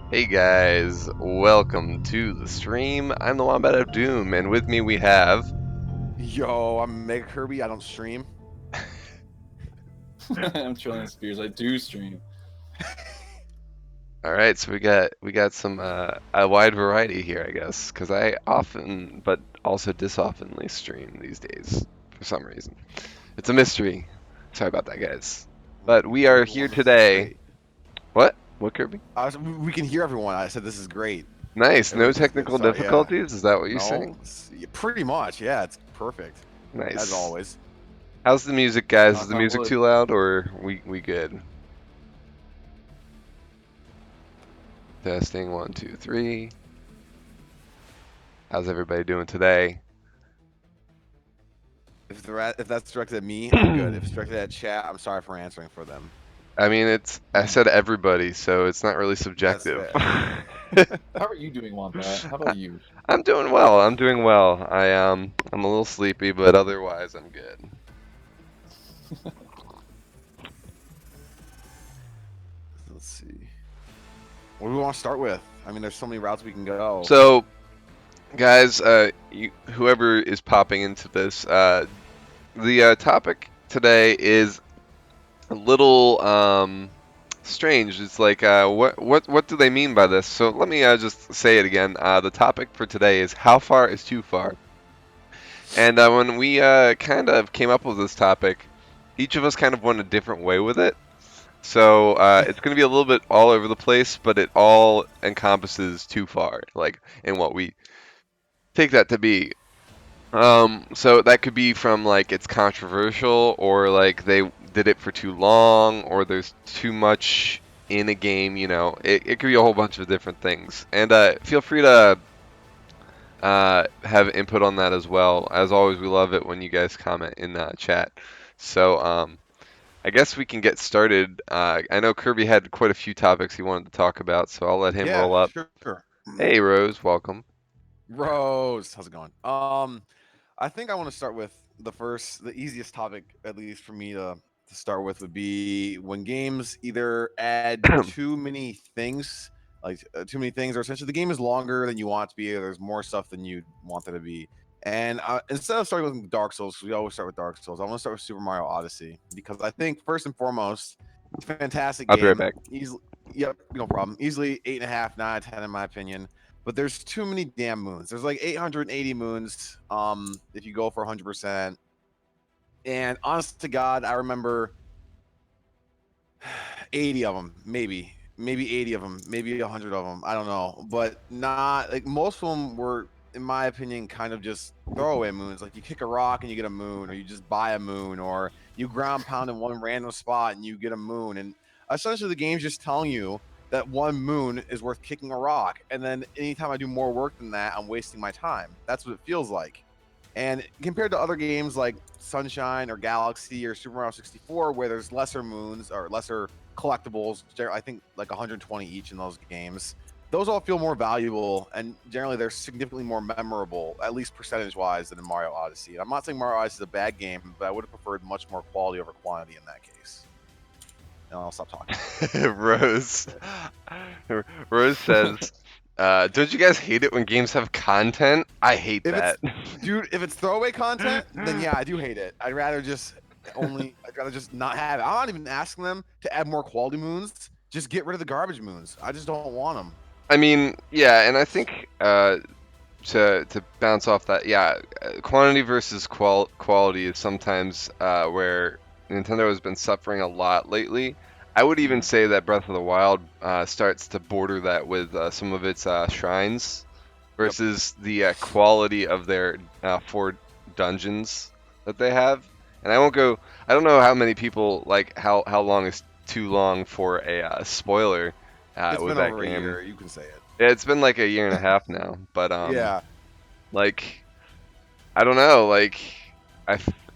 Hey guys, welcome to the stream. I'm the Wombat of Doom, and with me we have. Yo, I'm Meg Kirby. I don't stream. I'm Trillion Spears. I do stream. All right, so we got some a wide variety here, I guess, because I often, but also disoftenly stream these days for some reason. It's a mystery. Sorry about that, guys. But we are here Everyone, this is today. great. What? What, Kirby? We can hear everyone. I said this is great. Nice. No Everybody says good technical stuff. Yeah. difficulties. Is that what you're No, saying? yeah, pretty much. Yeah, it's perfect as Nice. always. How's the music, guys? Is Knock the on music wood. too loud, or we good? Testing 1, 2, 3. How's everybody doing today? If that's directed at me, I'm good. If it's directed at chat, I'm sorry for answering for them. I mean, I said everybody, so it's not really That's subjective. fair. How are you doing, Wombat? How about you? I'm doing well. I'm doing well. I'm a little sleepy, but otherwise I'm good. Let's see. What do we want to start with? I mean, there's so many routes we can go. So, guys, whoever is popping into this, the topic today is a little strange. It's like, what do they mean by this? So let me just say it again. The topic for today is how far is too far. And when we kind of came up with this topic, each of us kind of went a different way with it. So it's going to be a little bit all over the place, but it all encompasses too far, like in what we take that to be. So that could be from like it's controversial, or like they did it for too long, or there's too much in a game. It could be a whole bunch of different things. And feel free to have input on that as well. As always, we love it when you guys comment in chat. So I guess we can get started. I know Kirby had quite a few topics he wanted to talk about, so I'll let him Yeah, roll up. sure. Hey, Rose, welcome. Rose, how's it going? I think I want to start with the easiest topic, at least for me to start with, would be when games either add too many things, too many things, or essentially the game is longer than you want it to be, or there's more stuff than you want there to be. And instead of starting with Dark Souls, 'cause we always start with Dark Souls, I want to start with Super Mario Odyssey because I think first and foremost, it's a fantastic I'll be right game. back. Easily, yep, no problem. Easily 8.5, 9 out of 10 in my opinion, but there's too many damn moons. There's like 880 moons. If you go for 100%, and honest to God, I remember 80 of them, maybe 80 of them, maybe 100 of them. I don't know, but not like most of them were, in my opinion, kind of just throwaway moons. Like you kick a rock and you get a moon, or you just buy a moon, or you ground pound in one random spot and you get a moon. And essentially, the game's just telling you that one moon is worth kicking a rock. And then anytime I do more work than that, I'm wasting my time. That's what it feels like. And compared to other games like Sunshine or Galaxy or Super Mario 64, where there's lesser moons or lesser collectibles, I think like 120 each in those games, those all feel more valuable, and generally they're significantly more memorable, at least percentage wise, than in Mario Odyssey. And I'm not saying Mario Odyssey is a bad game, but I would have preferred much more quality over quantity in that case. And I'll stop talking. Rose. Rose says, "Don't you guys hate it when games have content? I hate If that." Dude, if it's throwaway content, then yeah, I do hate it. I'd rather just not have it. I'm not even asking them to add more quality moons. Just get rid of the garbage moons. I just don't want them. I mean, yeah, and I think to bounce off that, yeah, quantity versus quality is sometimes where Nintendo has been suffering a lot lately. I would even say that Breath of the Wild starts to border that with some of its shrines versus the quality of their 4 dungeons that they have. And I won't go. I don't know how many people like how long is too long for a spoiler It's with been that over a game. year. You can say it. Yeah, it's been like a year and a half now, but Yeah. like I don't know, like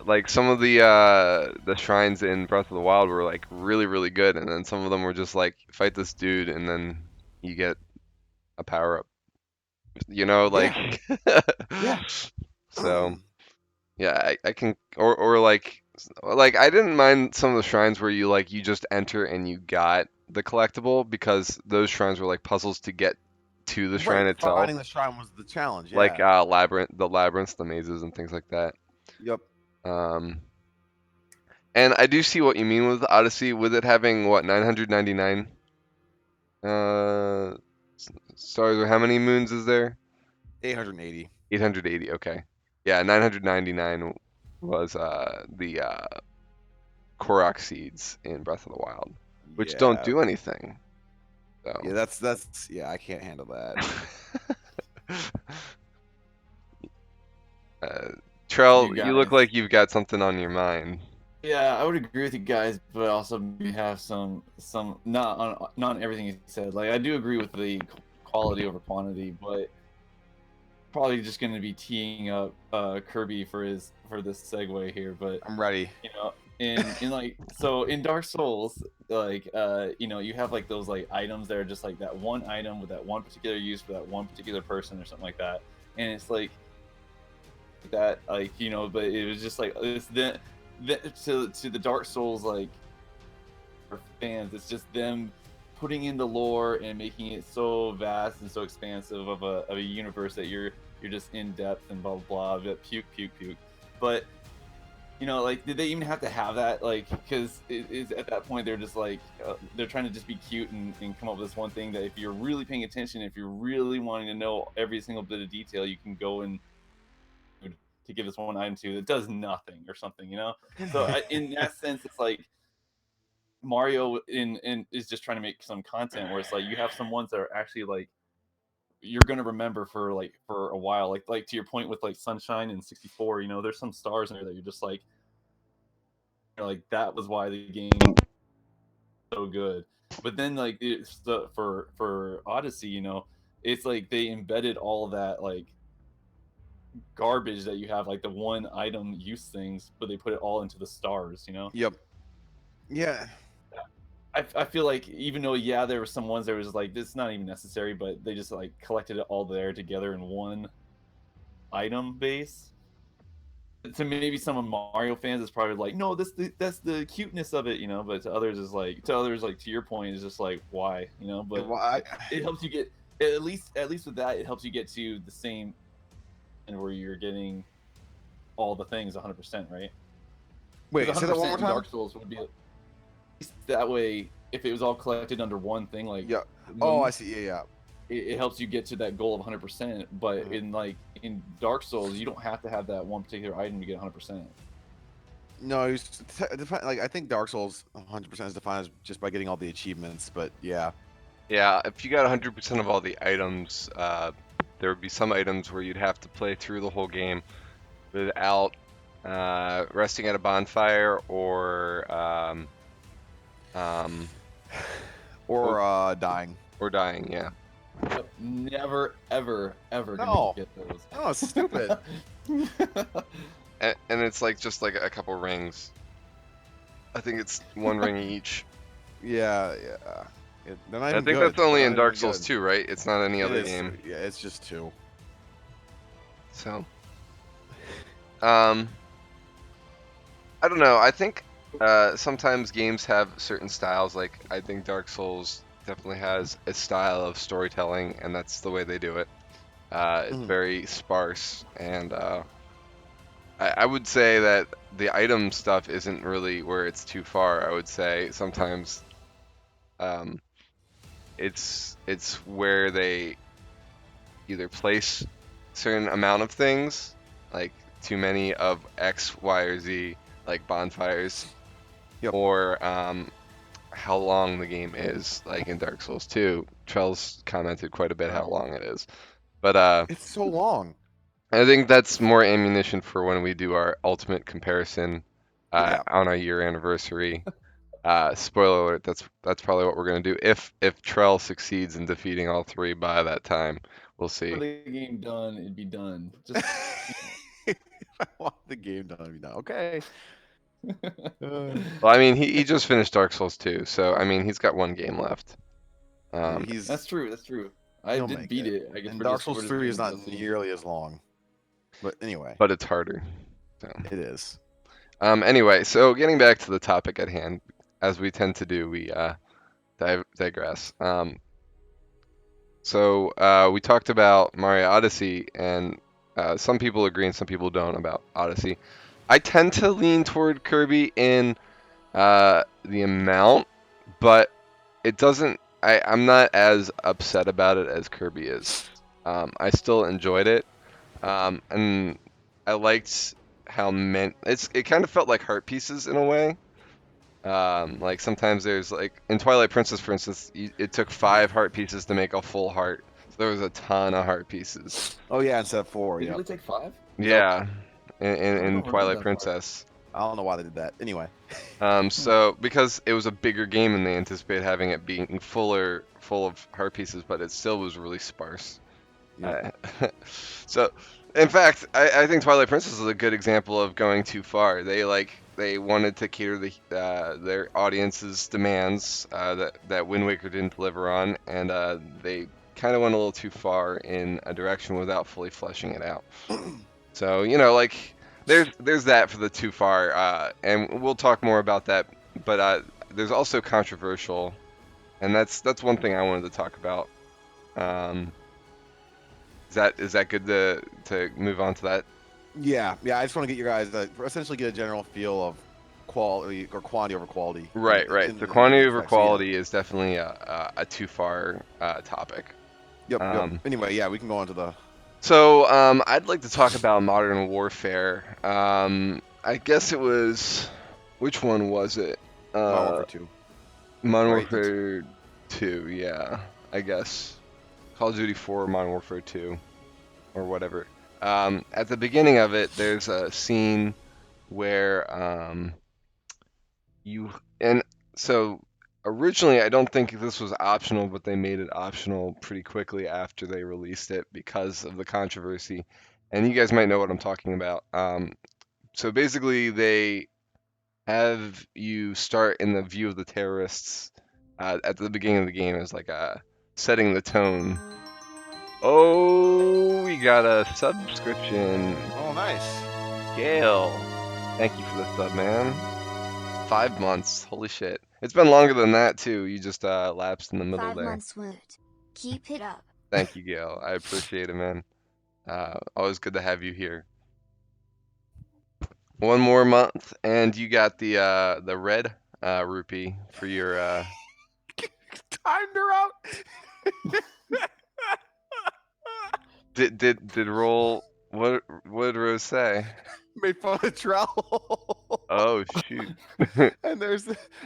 like some of the shrines in Breath of the Wild were like really really good, and then some of them were just like fight this dude and then you get a power up, Yeah. like Yeah. so yeah, I can or like I didn't mind some of the shrines where you just enter and you got the collectible, because those shrines were like puzzles to get to the shrine Right, itself, finding the shrine was the challenge. like Yeah. labyrinths, the mazes, and things like that. Yep. Um, and I do see what you mean with Odyssey, with it having what 999 stars, or how many moons is there? 880. 880. Okay, yeah, 999 was the Korok seeds in Breath of the Wild, which don't Yeah. do anything. So. Yeah, that's yeah, I can't handle that. Trell, You you look guys. like you've got something on your mind. Yeah, I would agree with you guys, but also we have some not on everything you said. Like I do agree with the quality over quantity, but probably just going to be teeing up Kirby for this segue here. But I'm ready. you know, in like so in Dark Souls, like you know, you have like those like items that are just like that one item with that one particular use for that one particular person or something like that, and it's like that, like, you know, but it was just like it's to the Dark Souls like fans, it's just them putting in the lore and making it so vast and so expansive of a universe that you're just in depth and blah blah blah, but puke puke puke. But you know, like, did they even have to have that? Like, because it's at that point they're just like they're trying to just be cute and come up with this one thing that if you're really paying attention, if you're really wanting to know every single bit of detail, you can go and to give this one item to that does nothing or something, you know. So in that sense, it's like Mario in is just trying to make some content where it's like you have some ones that are actually like you're gonna remember for a while. Like to your point with like Sunshine and 64, you know, there's some stars in there that you're just like that was why the game was so good. But then like it's for Odyssey, you know, it's like they embedded all of that like garbage that you have, like the one item use things, but they put it all into the stars, you know. Yep. Yeah. I feel like even though yeah there were some ones that was like this is not even necessary, but they just like collected it all there together in one item base. To maybe some of Mario fans it's probably like no that's the cuteness of it, you know, but to others is like to your point is just like why, you know. But Well, it helps you get at least with that it helps you get to the same and where you're getting all the things 100%, right? wait, say that 100% one more in time. Dark Souls would be at least that way. If it was all collected under one thing, like Yeah. Oh, moon, I see. Yeah, yeah. it helps you get to that goal of 100%. But Mhm. in Dark Souls, you don't have to have that one particular item to get 100%. No, like I think Dark Souls 100% is defined as just by getting all the achievements, but yeah. Yeah, if you got 100% of all the items, there would be some items where you'd have to play through the whole game without resting at a bonfire Or dying. or dying. Yeah. But never, ever, ever No. gonna get those. Oh, it's stupid. And it's like just like a couple rings. I think it's one ring each. Yeah, yeah. They're not I even think good. that's only They're in not Dark even Souls good. 2, right? It's not any It other is- game. Yeah, it's just 2. So, I don't know. I think sometimes games have certain styles. Like I think Dark Souls definitely has a style of storytelling, and that's the way they do it. It's Mhm. very sparse, and I would say that the item stuff isn't really where it's too far. I would say sometimes um, it's where they either place certain amount of things, like too many of X, Y, or Z, like bonfires, Yep. or how long the game is. Like in Dark Souls 2, Trell's commented quite a bit how long it is, but It's so long. I think that's more ammunition for when we do our ultimate comparison Yeah. on our year anniversary. Spoiler alert, that's probably what we're gonna do if Trell succeeds in defeating all three by that time. We'll see. For the game done, it'd be done. Just I want the game done to be done. Okay. Well, I mean, he just finished Dark Souls 2, so I mean, he's got one game left. He's that's true. That's true. I he'll did make beat it. it. I guess And we're Dark just- Souls we're just 3 is being not guilty. nearly as long. But anyway, But it's harder. So, it is. anyway, so getting back to the topic at hand, as we tend to do, we digress. So we talked about Mario Odyssey, and some people agree and some people don't about Odyssey. I tend to lean toward Kirby in the amount, but it doesn't. I'm not as upset about it as Kirby is. I still enjoyed it, and I liked how it kind of felt like heart pieces in a way. Like sometimes there's like in Twilight Princess, for instance, it took 5 heart pieces to make a full heart. So there was a ton of heart pieces. Oh yeah, instead of 4. Did it Yeah. really take 5? Yeah, in, I in, don't in remember Twilight that part. Princess. I don't know why they did that. Anyway. So because it was a bigger game and they anticipated having it being full of heart pieces, but it still was really sparse. Yeah. So, in fact, I think Twilight Princess is a good example of going too far. They wanted to cater their audience's demands that Wind Waker didn't deliver on, and they kind of went a little too far in a direction without fully fleshing it out. So like there's that for the too far, and we'll talk more about that. But there's also controversial, and that's one thing I wanted to talk about. Is that good to move on to that? Yeah. I just want to get your guys essentially get a general feel of quality or quantity over quality. Right. The quantity over quality is definitely a too far topic. Yep. Anyway, yeah, we can go on to the. So I'd like to talk about Modern Warfare. I guess it was, which one was it? Modern Warfare 2. Modern Right. Warfare 2, yeah, I guess. Call of Duty 4, Modern Warfare 2, or whatever. At the beginning of it, there's a scene where so originally I don't think this was optional, but they made it optional pretty quickly after they released it because of the controversy. And you guys might know what I'm talking about. So basically, they have you start in the view of the terrorists at the beginning of the game as like setting the tone. Oh, we got a subscription. Oh, nice. Gail, thank you for the sub, man. 5 months. Holy shit. It's been longer than that, too. You just lapsed in the middle 5 there. months would. Keep it up. Thank you, Gail. I appreciate it, man. Always good to have you here. 1 more month, and you got the red rupee for your. Timed her out. Did roll? What did Rose say? Made fun of Trell. Oh shoot! And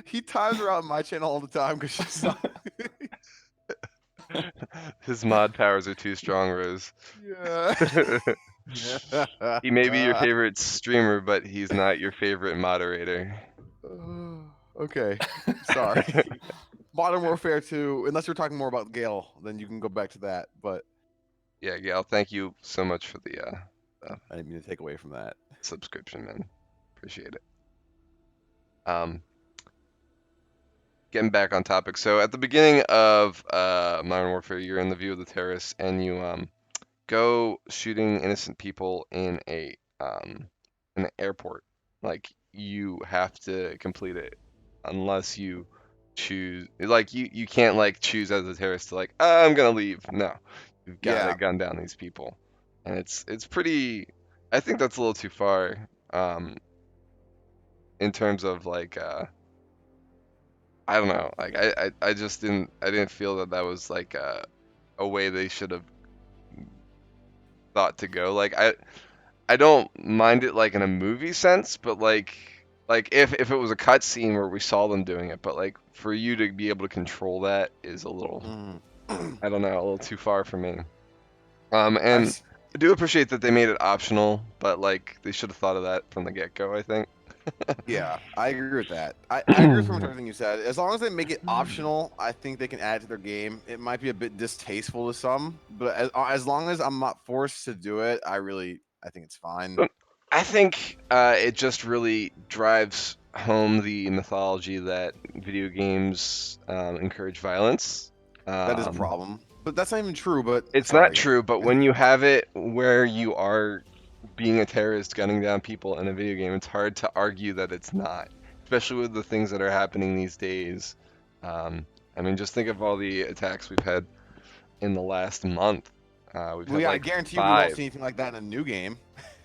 he times her out on my channel all the time because she's not. His mod powers are too strong, Rose. Yeah. He may be your favorite streamer, but he's not your favorite moderator. Okay. Sorry. Modern Warfare 2, unless you're talking more about Gale, then you can go back to that. But Yeah, Gail, thank you so much for the I didn't mean to take away from that. subscription, man. Appreciate it. Getting back on topic. So at the beginning of Modern Warfare, you're in the view of the terrorists, and you go shooting innocent people in an airport. Like you have to complete it, unless you choose. Like you can't like choose as a terrorist to like I'm gonna leave. No, you've got to Yeah. gun down these people, and it's pretty. I think that's a little too far. In terms of like I don't know, like I just didn't feel that was like a way they should have thought to go. Like I don't mind it like in a movie sense, but like if it was a cutscene where we saw them doing it, but like for you to be able to control that is a little I don't know, a little too far for me. And I do appreciate that they made it optional, but like they should have thought of that from the get-go, I think. Yeah, I agree with that. I agree with everything you said. As long as they make it optional, I think they can add it to their game. It might be a bit distasteful to some, but as long as I'm not forced to do it, I think it's fine. I think it just really drives home the mythology that video games encourage violence. That is a problem. But that's not even true, but It's sorry. not true, but when you have it where you are being a terrorist gunning down people in a video game, it's hard to argue that it's not, especially with the things that are happening these days. I mean, just think of all the attacks we've had in the last month. We've Well, had yeah, I like guarantee you we won't 5. see anything like that in a new game.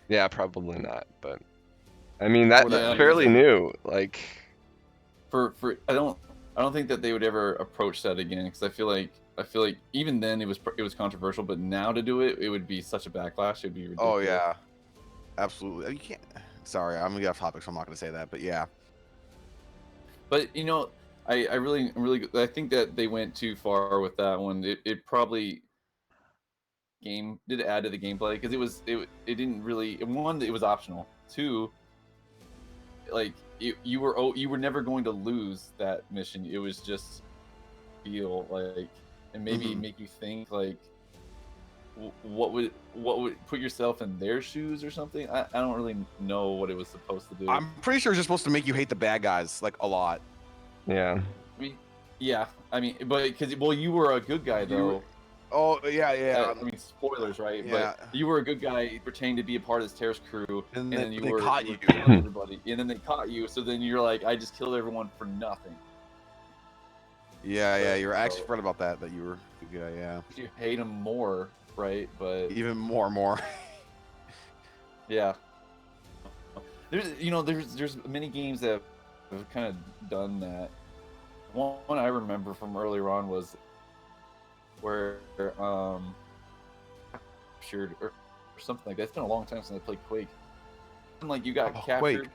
Yeah, probably not. But I mean, Or Yeah, I that's mean, fairly it's- new. Like, for I don't think that they would ever approach that again because I feel like even then it was controversial, but now to do it, it would be such a backlash. It'd be ridiculous. Oh yeah, absolutely. You can't. Sorry, I'm gonna get off topic, so I'm not gonna say that. But yeah, But you know, I think that they went too far with that one. It probably game did add to the gameplay because it didn't really one it was optional. Two, like you were never going to lose that mission. It was just feel like and maybe Mhm. make you think like what would put yourself in their shoes or something. I don't really know what it was supposed to do. I'm pretty sure it's just supposed to make you hate the bad guys like a lot. yeah. I mean, yeah, I mean, but because well, you were a good guy though. Oh yeah, yeah. I mean, spoilers, right? Yeah. But you were a good guy pretending to be a part of this terrorist crew, And and then then they were caught you. you. Were killing everybody, and then they caught you. So then you're like, I just killed everyone for nothing. Yeah, you're actually So- right about that. That you were a good guy. Yeah. You hate them more, right? But Even more. yeah, there's many games that have kind of done that. One I remember from earlier on was where captured or something like that. It's been a long time since I played Quake. And, like you got Oh, captured, Quake.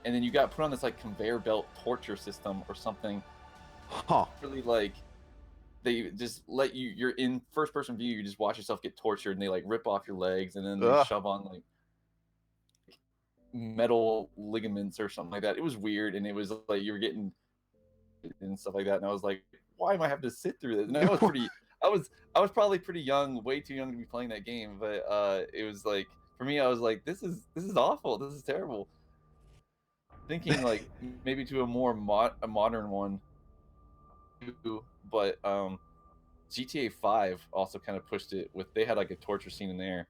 and then you got put on this like conveyor belt torture system or something. Huh. Really like they just let you're in first person view. You just watch yourself get tortured, and they like rip off your legs, and then they Ugh. shove on like metal ligaments or something like that. It was weird, and it was like you were getting and stuff like that. And I was like, why am I having to sit through this? And I was pretty, I was probably pretty young, way too young to be playing that game. But it was like for me, I was like, this is awful. This is terrible. Thinking like maybe to a more modern one, too, but GTA 5 also kind of pushed it with they had like a torture scene in there,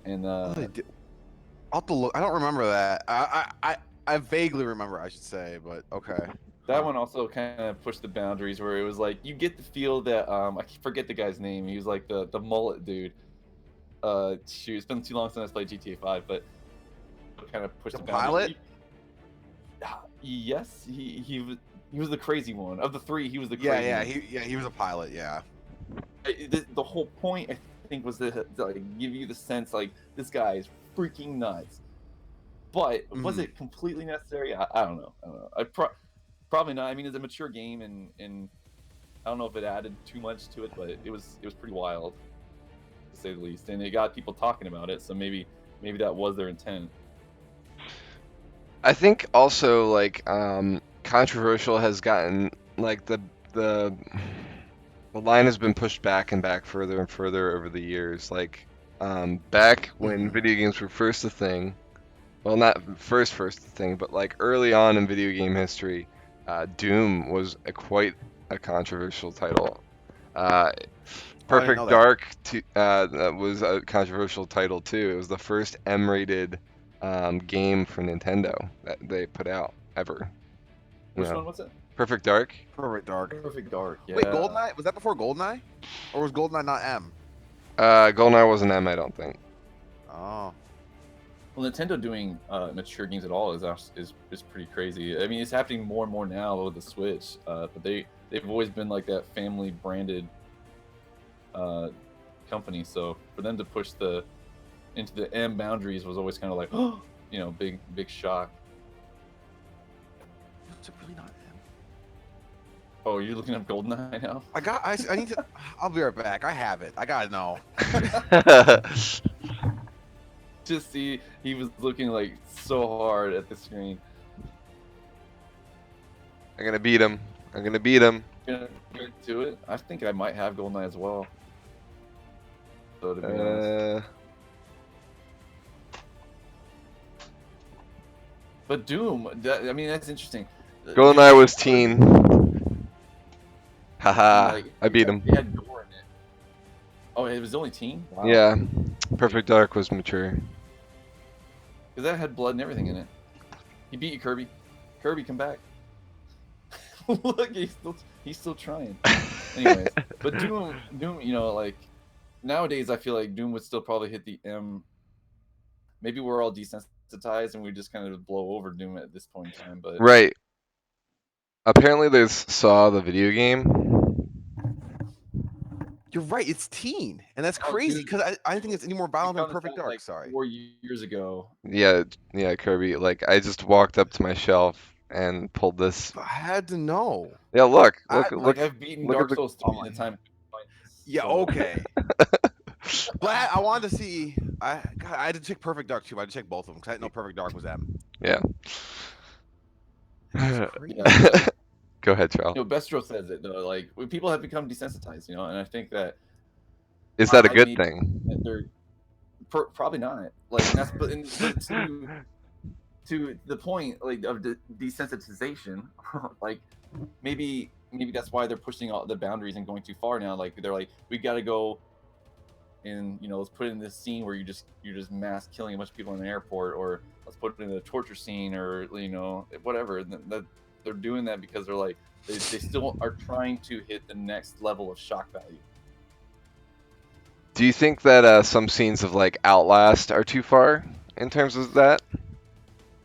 and I'll have to look. I don't remember that. I vaguely remember, I should say, but okay. that one also kind of pushed the boundaries where it was like you get the feel that I forget the guy's name. He was like the mullet dude. Shoot, it's been too long since I played GTA 5, but kind of pushed The the boundaries. pilot? Yes, he was the crazy one of the three. He was the Yeah, crazy yeah, one. he was a pilot. Yeah. The whole point I think was to like give you the sense like this guy is freaking nuts. But was it completely necessary? I don't know. Probably not. I mean, it's a mature game, and I don't know if it added too much to it, but it was pretty wild, to say the least. And it got people talking about it, so maybe that was their intent. I think also like controversial has gotten like the line has been pushed back and back further and further over the years. Like back when video games were first a thing, well, not first a thing, but like early on in video game history, Doom was quite a controversial title. Perfect know that. Dark that was a controversial title too. It was the first M-rated game for Nintendo that they put out ever. Which Yeah. one was it? Perfect Dark. Perfect Dark. Perfect Dark. Yeah. Wait, Goldeneye? Was that before Goldeneye? Or was Goldeneye not M? GoldenEye wasn't M, I don't think. Oh. Well, Nintendo doing mature games at all is pretty crazy. I mean, it's happening more and more now with the Switch. But they've always been like that family branded company. So for them to push into the M boundaries was always kind of like, big shock. It's really not M. Oh, you're looking up GoldenEye now? I need to. I'll be right back. I have it. I gotta know. Just see, he was looking like so hard at the screen. I'm gonna beat him. I'm gonna beat him. Gonna get to it. I think I might have GoldenEye as well. So to be honest. But Doom, I mean, that's interesting. GoldenEye was teen. Haha, Like, I beat him. It had gore in it. Oh, it was only teen? Wow. Yeah, Perfect Dark was mature. Because that had blood and everything in it. He beat you, Kirby. Kirby, come back. Look, he's still trying. Anyways, but Doom, you know, like nowadays, I feel like Doom would still probably hit the M. Maybe we're all desensitized and we just kind of blow over Doom at this point in time. But Right. Apparently, there's Saw the video game. You're right. It's teen, and that's Oh, crazy dude. because I don't think it's any more we violent than found this Perfect out, Dark. like Sorry. 4 years ago. Yeah, Kirby. Like, I just walked up to my shelf and pulled this. I had to know. Yeah, look, Like I've beaten look at Dark the- Souls 3 in the time. Yeah. So- Okay. But I wanted to see. I had to check Perfect Dark too. I had to check both of them because I didn't know Perfect Dark was M. Yeah. That's crazy. Yeah, but, Go ahead, Charles. you know, Bestro says it though. Like people have become desensitized, you know, and I think that Is that a I good need- thing? that they're probably not. Like and that's but to the point like of desensitization, like maybe that's why they're pushing all the boundaries and going too far now. Like they're like, we got to go and let's put it in this scene where you're just mass killing a bunch of people in an airport, or let's put it in a torture scene, or whatever. That they're doing that because they're like they still are trying to hit the next level of shock value. Do you think that some scenes of like Outlast are too far in terms of that?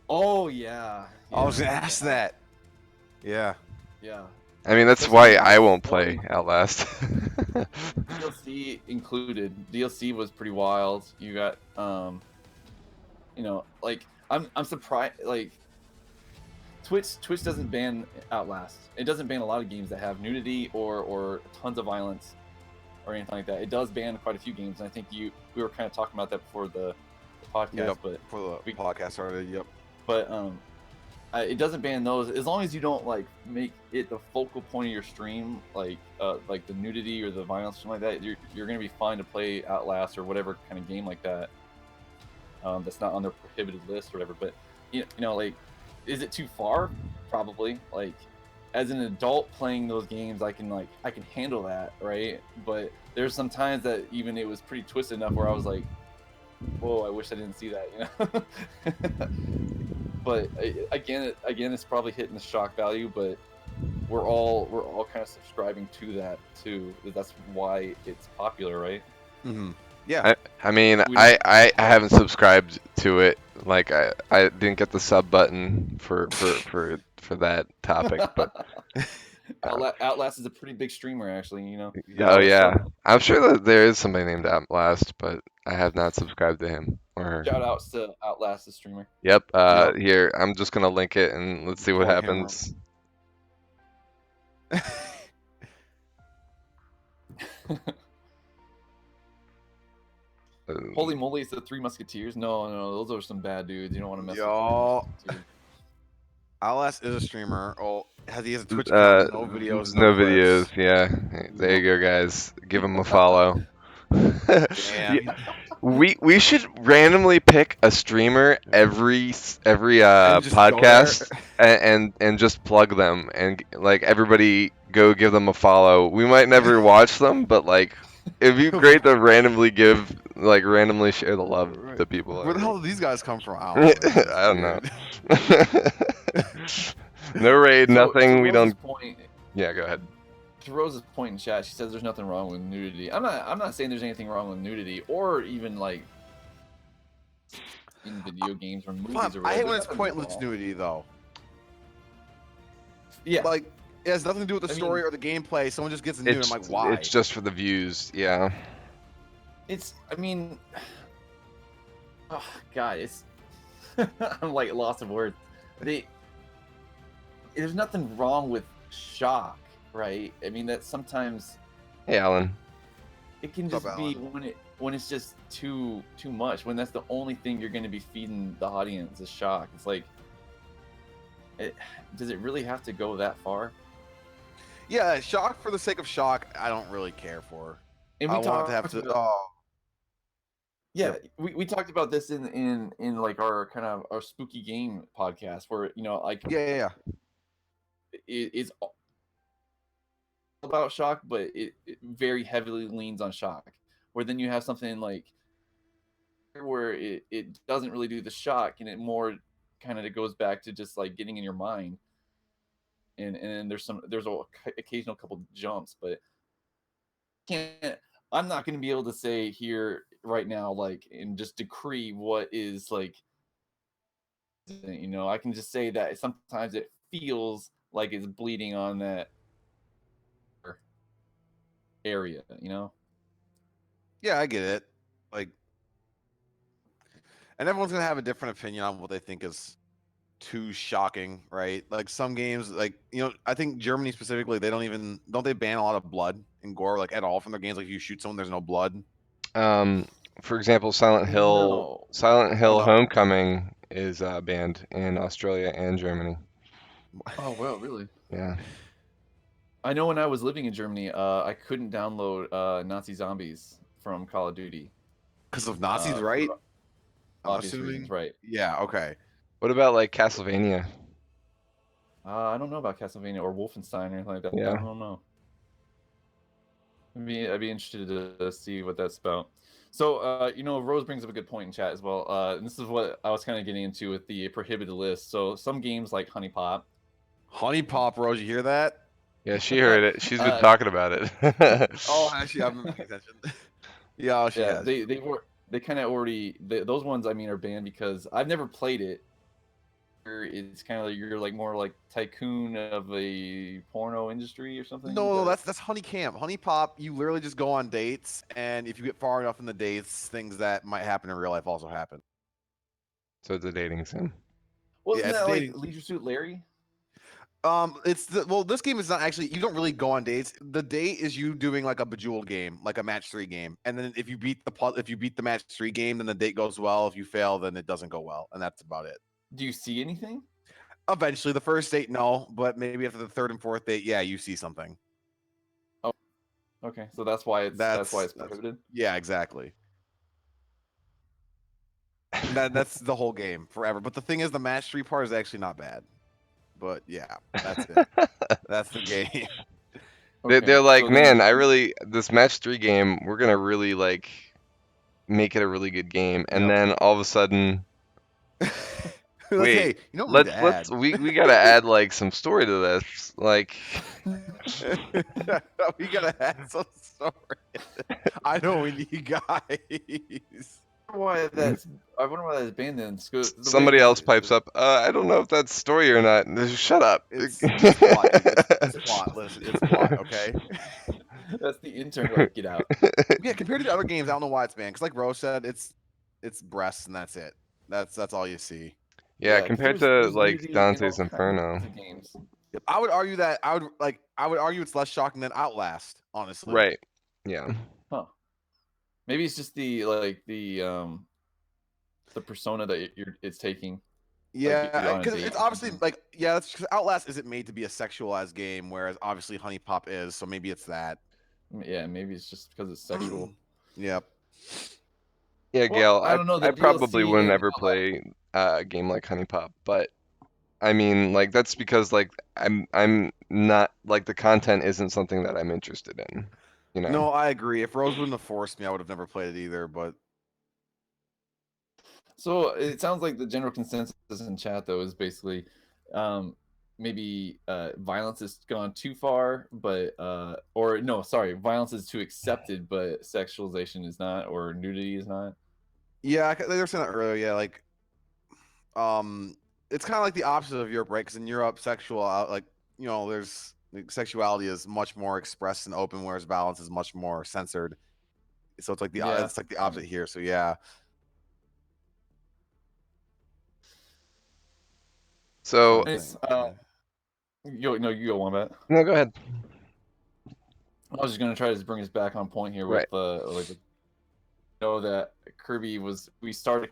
Oh yeah. I was gonna ask that. Yeah. Yeah. I mean, that's Especially why I won't DLC. play Outlast. DLC included. DLC was pretty wild. You got like I'm surprised like Twitch doesn't ban Outlast. It doesn't ban a lot of games that have nudity or tons of violence or anything like that. It does ban quite a few games, and I think we were kind of talking about that before the podcast, Yep. but For the podcast started. Yep. but it doesn't ban those as long as you don't like make it the focal point of your stream, like the nudity or the violence or something like that. You're gonna be fine to play Outlast or whatever kind of game like that. That's not on their prohibited list or whatever. But like, is it too far? Probably. Like, as an adult playing those games, I can handle that, right? But there's some times that even it was pretty twisted enough where I was like, whoa, I wish I didn't see that, But again, it's probably hitting the shock value. But we're all kind of subscribing to that too. That's why it's popular, right? Mm-hmm. Yeah. I mean, We- I haven't subscribed to it. Like, I didn't get the sub button for that topic, but Outlast is a pretty big streamer, actually. oh yeah, I'm sure that there is somebody named Outlast, but I have not subscribed to him or her. Shout outs to Outlast, the streamer. Yep. Yep. Here, I'm just gonna link it and let's see what Plug him happens. Holy moly, it's the Three Musketeers. No, those are some bad dudes. You don't want to mess Yo. with them. Outlast is a streamer. Oh, he has a Twitch account. No videos. No clips. videos. Yeah. There you go, guys. Give him a follow. Damn. We should randomly pick a streamer every And just go podcast and just plug them and like everybody go give them a follow. We might never watch them, but like it'd be great to randomly share the love to people. Where the hell did these guys come from? I I don't know. No raid, So, nothing. to We Rose's don't. Point, Yeah, go ahead. to Rose's point in chat, she says there's nothing wrong with nudity. I'm not saying there's anything wrong with nudity or even like in video games or movies or whatever. I hate when There's it's nothing pointless wrong. nudity, though. Yeah, Like, it has nothing to do with the I story mean, or the gameplay. Someone just gets nude. I'm like, why? It's just for the views. Yeah. I mean, oh god, it's I'm like lost of words. There's nothing wrong with shock, right? I mean, that sometimes Hey, Alan. it can What's just up, be Alan? when it's just too much. When that's the only thing you're going to be feeding the audience is shock. It's like, does it really have to go that far? Yeah, shock for the sake of shock, I don't really care for. And I we want talked to have to. about- Oh, Yeah, we talked about this in like our kind of our spooky game podcast, where like yeah. it's all about shock, but it very heavily leans on shock. Where then you have something like where it doesn't really do the shock, and it more kind of goes back to just like getting in your mind. and there's a occasional couple jumps, but I'm not going to be able to say here right now, like, and just decree what is like, I can just say that sometimes it feels like it's bleeding on that area. Yeah, I get it. Like, and everyone's gonna have a different opinion on what they think is too shocking, right? Like some games, like I think Germany specifically, don't they ban a lot of blood and gore like at all from their games? Like if you shoot someone, there's no blood. For example, Silent No. no. Homecoming is banned in Australia and Germany. Oh well, really? Yeah. I know when I was living in Germany, I couldn't download Nazi Zombies from Call of Duty. Because of Nazis, for right? I'm obvious assuming. reasons, right? Yeah. Okay. What about like Castlevania? I don't know about Castlevania or Wolfenstein or anything like that. Yeah. I don't know. I'd be interested to see what that's about. So, Rose brings up a good point in chat as well. And this is what I was kind of getting into with the prohibited list. So, some games like Honey Pop. Honey Pop, Rose, you hear that? Yeah, she heard it. She's been Uh, talking about it. Oh, actually, I've been paying attention. Yeah, she has. They kind of already those ones. I mean, are banned because I've never played it. It's kind of like you're like more like tycoon of a porno industry or something. No, that's Honey Camp. Honey Pop, you literally just go on dates, and if you get far enough in the dates, things that might happen in real life also happen. So it's a dating sim. Wasn't Yeah, it's that like dating. Leisure Suit Larry? This game is not actually. You don't really go on dates. The date is you doing like a Bejeweled game, like a match 3 game, and then if you beat the match 3 game, then the date goes well. If you fail, then it doesn't go well, and that's about it. Do you see anything? Eventually, the first date, no, but maybe after the third and fourth date, yeah, you see something. Oh, okay. So that's why it's prohibited. Yeah, exactly. That's the whole game forever. But the thing is, the match 3 part is actually not bad. But yeah, that's it. That's the game. They're like, so then- man, this match 3 game, we're gonna really like make it a really good game, and Yep. then all of a sudden, wait, hey, you don't need to let's add. we gotta add like some story to this, like. We gotta add some story. I know we need guys. I wonder why that's banned then. Somebody else pipes up. I don't know if that's story or not. Shut up. It's plot. It's plot. Listen, it's plot. Okay. That's the intern. Like, get out. Yeah, compared to the other games, I don't know why it's banned. Because like Rose said, it's breasts and that's it. That's all you see. Yeah, compared to there's like nudity in Dante's all kinds Inferno. of games. I would argue it's less shocking than Outlast, honestly. Right. Yeah. Huh. Maybe it's just the persona that it's taking. Yeah, on a because date it's or obviously something. like that's because Outlast isn't made to be a sexualized game, whereas obviously Honey Pop is. So maybe it's that. Yeah, maybe it's just because it's sexual. Yep. Yeah, Well, Gail, I don't know, the I probably DLC wouldn't in ever play a game like Honey Pop, but I mean, like that's because like I'm not like the content isn't something that I'm interested in, you know. No, I agree. If Rose wouldn't have forced me, I would have never played it either. But So it sounds like the general consensus in chat though is basically maybe violence has gone too far, but violence is too accepted, but sexualization is not, or nudity is not. yeah, they were saying that earlier. Yeah, like it's kind of like the opposite of Europe, right? Because in Europe, there's sexuality is much more expressed and open, whereas violence is much more censored. So it's like the opposite here. So yeah. So You go one bet. no, go ahead. I was just gonna try to bring us back on point here with that Kirby we started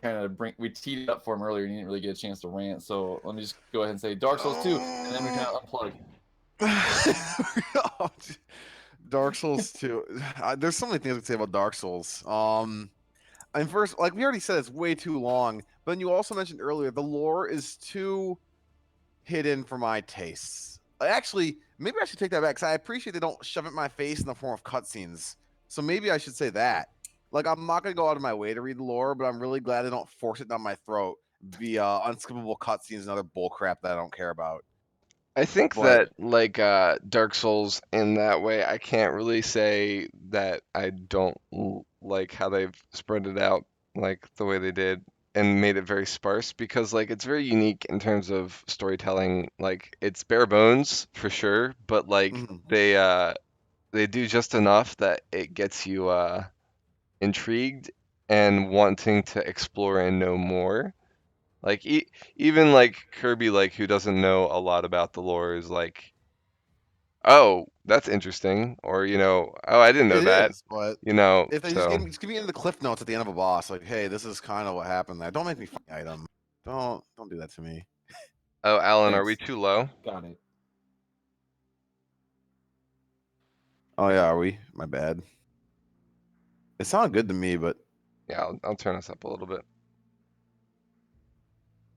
we teed it up for him earlier and he didn't really get a chance to rant, so let me just go ahead and say Dark Souls 2 and then we can unplug. Dark Souls 2. There's so many things I could say about Dark Souls. And first, like we already said, it's way too long. But then you also mentioned earlier the lore is too hidden for my tastes. Actually, maybe I should take that back because I appreciate they don't shove it in my face in the form of cutscenes. So maybe I should say that. Like, I'm not going to go out of my way to read the lore, but I'm really glad they don't force it down my throat via unskippable cutscenes and other bullcrap that I don't care about. I think But that like Dark Souls in that way, I can't really say that I don't like how they've spread it out like the way they did and made it very sparse because like it's very unique in terms of storytelling. Like it's bare bones for sure, but like mhm. they do just enough that it gets you intrigued and wanting to explore and know more. Like even like Kirby, like who doesn't know a lot about the lore, is like, oh, that's interesting, or oh, I didn't know It that, is, but if they So just give me into the cliff notes at the end of a boss, like, hey, this is kind of what happened there. Don't make me find the item. Don't do that to me. oh, Alan, are we Thanks. too low? Got it. Oh yeah, are we? My bad. It sounded good to me, but Yeah, I'll turn us up a little bit.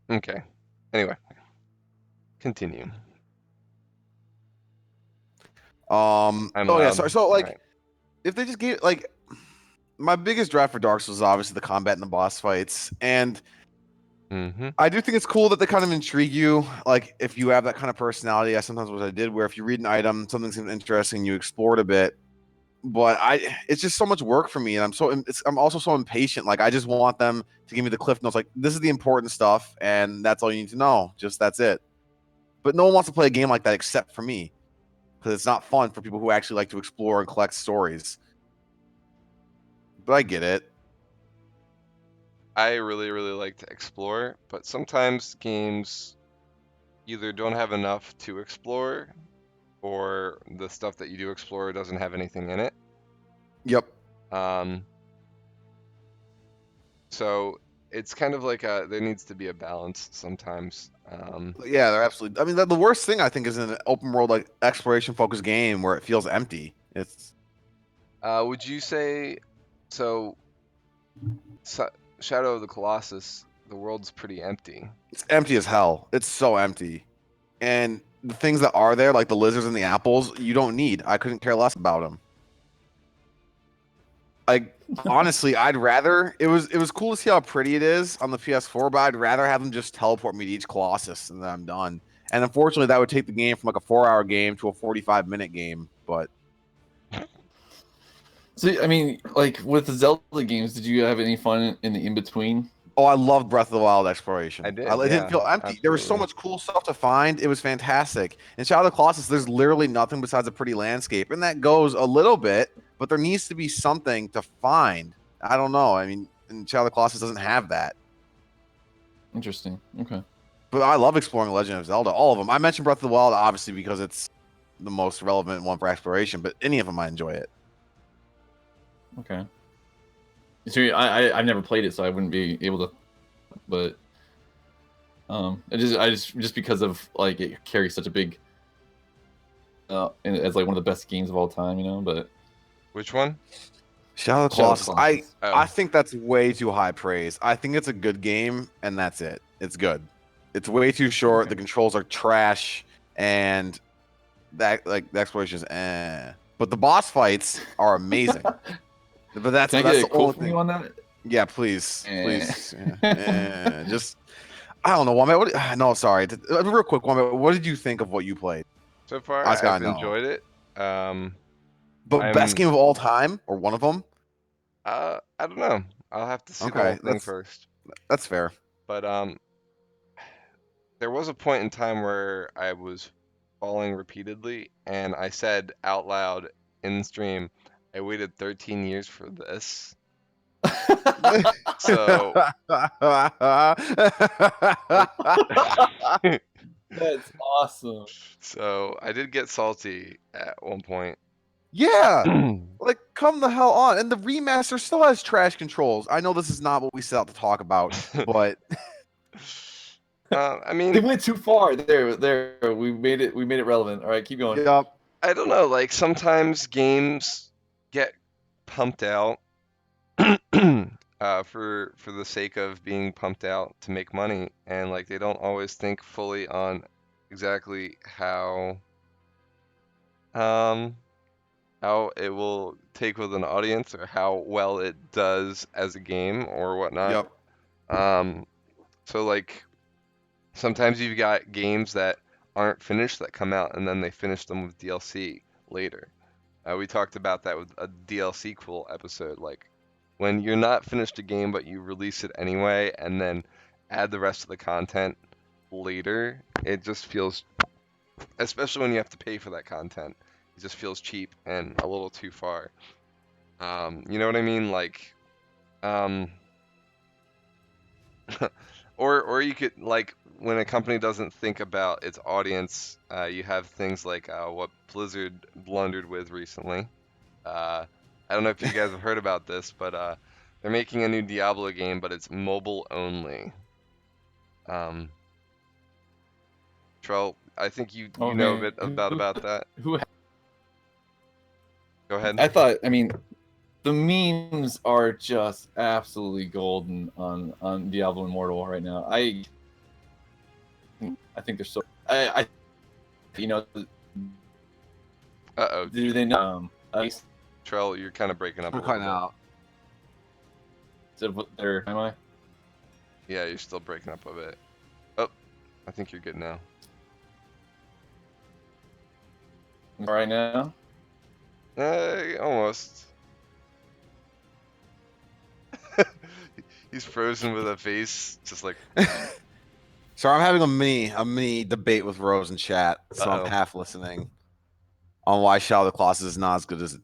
Okay. Anyway, continue. I'm oh yeah, loud. sorry. So All like, right. if they just gave like my biggest draft for Dark Souls is obviously the combat and the boss fights, and Mm-hmm. I do think it's cool that they kind of intrigue you. Like if you have that kind of personality, I sometimes what I did where if you read an item, something seems interesting, you explore it a bit. But it's just so much work for me, and I'm also so impatient. Like I just want them to give me the cliff notes. Like this is the important stuff, and that's all you need to know. Just that's it. But no one wants to play a game like that except for me, because it's not fun for people who actually like to explore and collect stories. But I get it. I really, really like to explore, but sometimes games either don't have enough to explore, or the stuff that you do explore doesn't have anything in it. Yep. Um, so it's kind of like there needs to be a balance sometimes. Yeah, they're absolutely. I mean, the worst thing I think is an open world like exploration focused game where it feels empty. It's Would you say so? Shadow of the Colossus, the world's pretty empty. it's empty as hell. It's so empty, and the things that are there, like the lizards and the apples, you don't need. I couldn't care less about them. Like honestly, I'd rather it was cool to see how pretty it is on the PS4, but I'd rather have them just teleport me to each Colossus and then I'm done. And unfortunately, that would take the game from like a 4-hour game to a 45-minute game. But So I mean, like with the Zelda games, did you have any fun in the in between? oh, I loved Breath of the Wild exploration. I did, It didn't yeah, feel empty. There was so absolutely. much cool stuff to find. It was fantastic. In Shadow of the Colossus, there's literally nothing besides a pretty landscape, and that goes a little bit, but there needs to be something to find. I don't know. I mean, and Shadow of the Colossus doesn't have that. Interesting. Okay. But I love exploring Legend of Zelda, all of them. I mentioned Breath of the Wild obviously because it's the most relevant one for exploration, but any of them I enjoy it. Okay. So I've never played it, so I wouldn't be able to. But I just because of like it carries such a big, and as like one of the best games of all time, you know. But Which one? Shadow of the Shadow of the Colossus. Colossus. Oh. I think that's way too high praise. I think it's a good game, and that's it. It's good. It's way too short. Okay. The controls are trash, and that like the exploration is But the boss fights are amazing. But that's Can I that's get a the only quote from thing. you on that? Yeah, please, Eh. please. Just I don't know, Wombat. No, sorry. Real quick, Wombat. What did you think of what you played? So far, I just I've gotta know. enjoyed it. But best I'm game of all time, or one of them? I don't know. I'll have to see the Okay, whole thing first. that's fair. But there was a point in time where I was falling repeatedly, and I said out loud in stream, I waited 13 years for this. So That's awesome. so I did get salty at one point. Yeah, like come the hell on. And the remaster still has trash controls. I know this is not what we set out to talk about, but I They mean, went too far. There. We made it relevant. All right, keep going. yep. I don't know, like sometimes games get pumped out for the sake of being pumped out to make money, and like they don't always think fully on exactly how it will take with an audience or how well it does as a game or whatnot. Yep. So like sometimes you've got games that aren't finished that come out and then they finish them with DLC later. We talked about that with a DLC cool episode. Like when you're not finished a game but you release it anyway and then add the rest of the content later, it just feels, especially when you have to pay for that content, it just feels cheap and a little too far. You know what I mean? Like, or you could like when a company doesn't think about its audience, you have things like what Blizzard blundered with recently. I don't know if you guys have heard about this, but they're making a new Diablo game, but it's mobile only. Trell, I think you Oh, know a man. bit about that. Who? Go ahead. I thought. I mean, the memes are just absolutely golden on Diablo Immortal right now. I think they're so. You know, Uh-oh, do they know? Trell, you're kind of breaking up a I'm little cutting bit. out. There, am I? Yeah, you're still breaking up a bit. Oh, I think you're good now. All right now. Almost. He's frozen with a face, just like, So I'm having a mini debate with Rose in chat. So Uh-oh. I'm half listening on why Shadow of the Colossus is not as good as it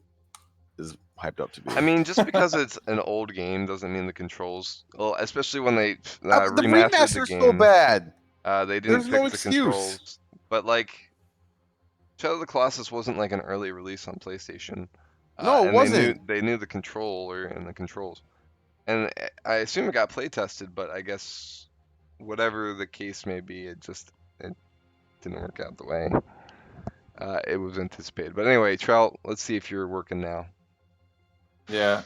is hyped up to be. I mean, just because it's an old game doesn't mean the controls, well, especially when they the remastered the remaster's game. so bad. They didn't There's fix no the excuse. controls. But like, Shadow of the Colossus wasn't like an early release on PlayStation. No, it and wasn't. They knew the controller and the controls. And I assume it got play tested, but I guess whatever the case may be, it didn't work out the way it was anticipated. But anyway, Trout, let's see if you're working now. Yeah.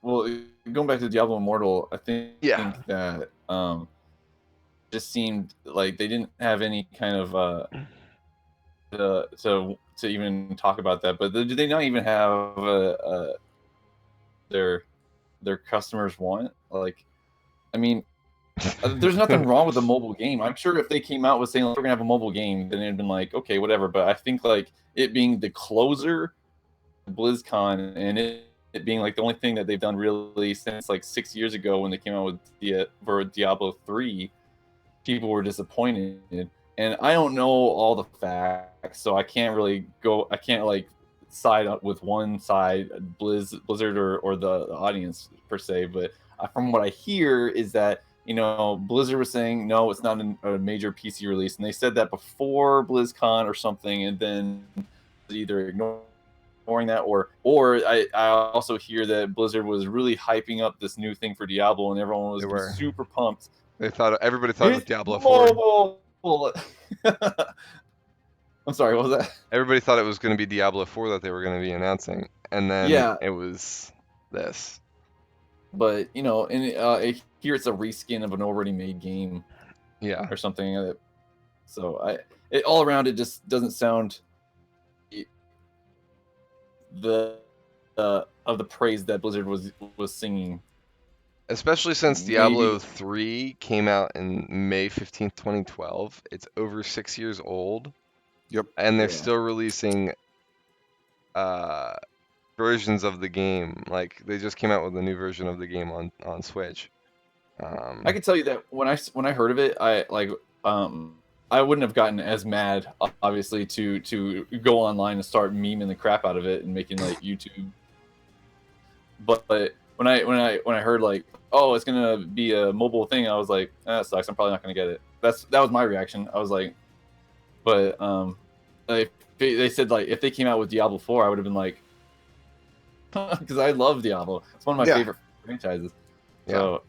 Well, going back to Diablo Immortal, I think Yeah. that just seemed like they didn't have any kind of to even talk about that. But do they not even have their customers want? Like, I mean, there's nothing wrong with a mobile game. I'm sure if they came out with saying like, we're gonna have a mobile game, then it'd been like, okay, whatever. But I think like it being the closer, BlizzCon, and it being like the only thing that they've done really since like 6 years ago when they came out with Diablo 3, people were disappointed. And I don't know all the facts, so I can't really go. I can't like side up with one side, Blizzard or the audience per se. But from what I hear is that Blizzard was saying no, it's not a major PC release, and they said that before BlizzCon or something, and then either ignoring that or I also hear that Blizzard was really hyping up this new thing for Diablo, and everyone was super pumped. Everybody thought it was Diablo 4. Mobile. I'm sorry, what was that? Everybody thought it was going to be Diablo 4 that they were going to be announcing, and then it was this. But here it's a reskin of an already made game, or something. So all around it just doesn't sound of the praise that Blizzard was singing. Especially since Diablo 3 came out in May 15th, 2012. It's over 6 years old. Yep. And they're still releasing versions of the game. Like they just came out with a new version of the game on Switch. I can tell you that when I heard of it, I wouldn't have gotten as mad, obviously, to go online and start memeing the crap out of it and making like YouTube. But when I heard like, oh, it's gonna be a mobile thing, I was like, that sucks. I'm probably not gonna get it. That was my reaction. I was like, but they said like if they came out with Diablo 4, I would have been like, because I love Diablo. It's one of my favorite franchises. So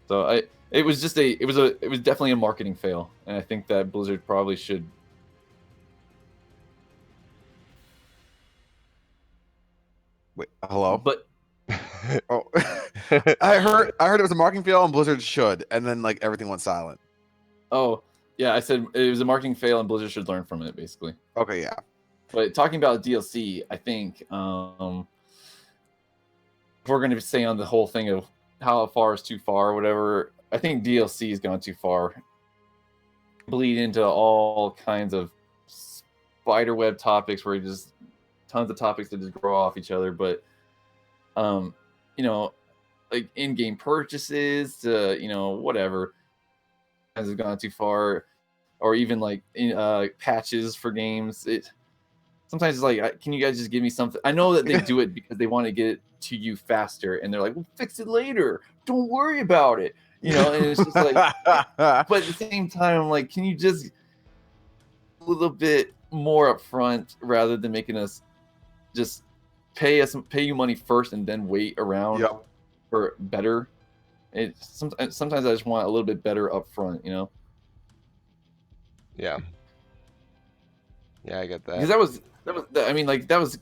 So it was definitely a marketing fail, and I think that Blizzard probably should. Wait, hello. But oh, I heard it was a marketing fail, and Blizzard should, and then like everything went silent. Oh yeah, I said it was a marketing fail, and Blizzard should learn from it, basically. Okay, yeah. But talking about DLC, I think if we're going to stay on the whole thing of how far is too far or whatever, I think DLC has gone too far. bleed into all kinds of spiderweb topics where just tons of topics that just grow off each other. But you know, like in-game purchases to, you know, whatever has gone too far, or even like patches for games. It sometimes it's like, can you guys just give me something? I know that they do it because they want to get it to you faster, and they're like, we'll fix it later, don't worry about it, you know. And it's just like, but at the same time, I'm like, can you just a little bit more upfront rather than making us just pay you money first and then wait around Yep. for better. Sometimes I just want a little bit better upfront, you know. Yeah. Yeah, I get that. Because I mean, like that was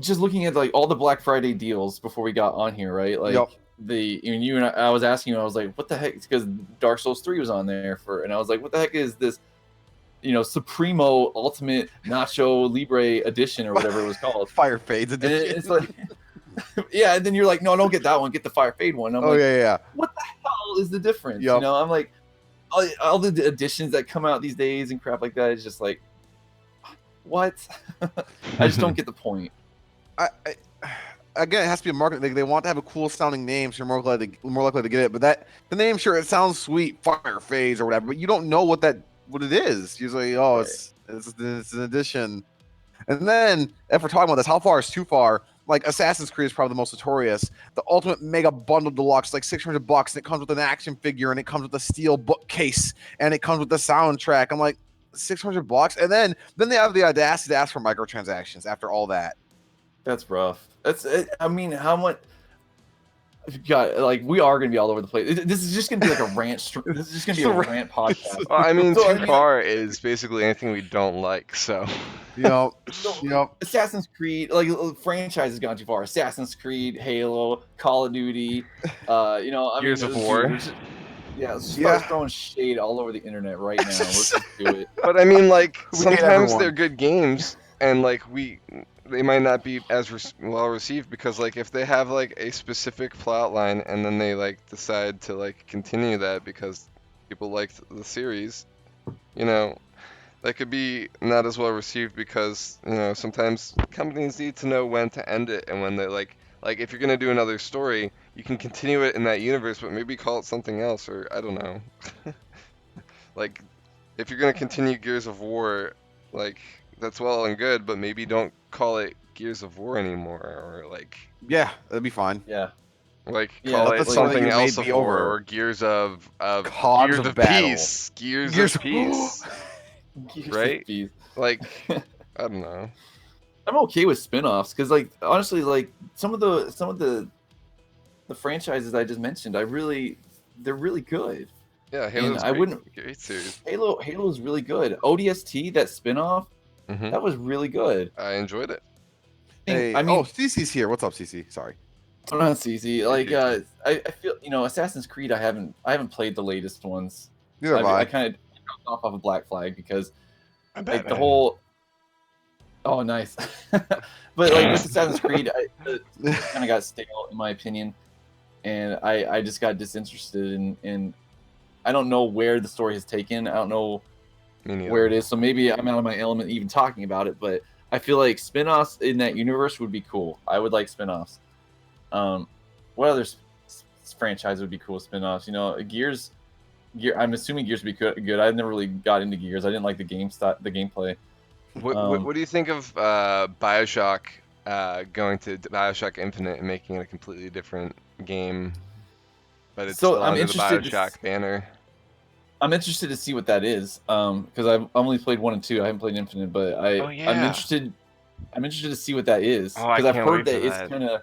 just looking at like all the Black Friday deals before we got on here, right? Like Yep. you and I was asking you, I was like, what the heck? Because Dark Souls 3 was on there and I was like, what the heck is this? You know, Supremo Ultimate Nacho Libre Edition or whatever it was called. Fire Fades And edition. it's like, yeah, and then you're like, no, don't get that one, get the Fire Fade one. I'm Oh like, yeah. what the hell is the difference? Yep. You know, I'm like, all the editions that come out these days and crap like that is just like, what? I just don't get the point. Again, it has to be a marketing. They want to have a cool sounding name, so you're more likely to get it. But the name, sure, it sounds sweet, Fire Phase or whatever, but you don't know what it is. You're like, oh, Right. it's an addition. And then if we're talking about this, how far is too far? Like Assassin's Creed is probably the most notorious. The Ultimate Mega Bundle Deluxe, like $600, and it comes with an action figure, and it comes with a steel bookcase, and it comes with the soundtrack. I'm like, $600, and then they have the audacity to ask for microtransactions after all that. That's rough. I mean, how much? God, like we are gonna be all over the place. This is just gonna be like a rant. This is just gonna be a rant podcast. Well, I mean, So, I too mean- far is basically anything we don't like. So Assassin's Creed, like franchise has gone too far. Assassin's Creed, Halo, Call of Duty, you know, Gears of dude, War. let's just Yeah. start throwing shade all over the internet right now. Let's just do it. But I mean, like We hate sometimes everyone. they're good games, and like they might not be as well received because like if they have like a specific plot line and then they like decide to like continue that because people liked the series, you know, that could be not as well received because, you know, sometimes companies need to know when to end it and when they like if you're gonna do another story, you can continue it in that universe, but maybe call it something else, or I don't know. Like if you're gonna continue Gears of War, like that's well and good, but maybe don't call it Gears of War anymore, or like Yeah, that'd be fine. Yeah. yeah, let call it the something story else made of be War, over. or Gears of Cogs Gears of of Battle. Peace, Gears Gears of Peace, Gears of Right? Peace. like I don't know. I'm okay with spin-offs because, like, honestly, like some of the franchises I just mentioned, they're really good. Yeah, Halo's I wouldn't- great series. Halo is really good. ODST, that spin-off, Hmm that was really good. I enjoyed it. Hey, I mean, CC's here. What's up, CC? Sorry. I'm not CC. Like, I feel, you know, Assassin's Creed. I haven't played the latest ones. Neither have I I. kind of dropped off of Black Flag because like the whole. Oh, nice. But like with Assassin's Creed, it kind of got stale in my opinion, and I just got disinterested in. I don't know where the story has taken. I don't know Me neither. where it is. So maybe I'm out of my element even talking about it. But I feel like spin-offs in that universe would be cool. I would like spin-offs. What other franchise would be cool spin-offs? You know, Gears. I'm assuming Gears would be good. I never really got into Gears. I didn't like the gameplay. What do you think of BioShock going to BioShock Infinite and making it a completely different game, but it's So, still I'm under the interested to BioShock banner? I'm interested to see what that is. Because I've only played 1 and 2. I haven't played Infinite, but Oh, I'm yeah. interested. I'm interested to see what that is. Oh, I Because I've can't heard wait for that it's that. kind of.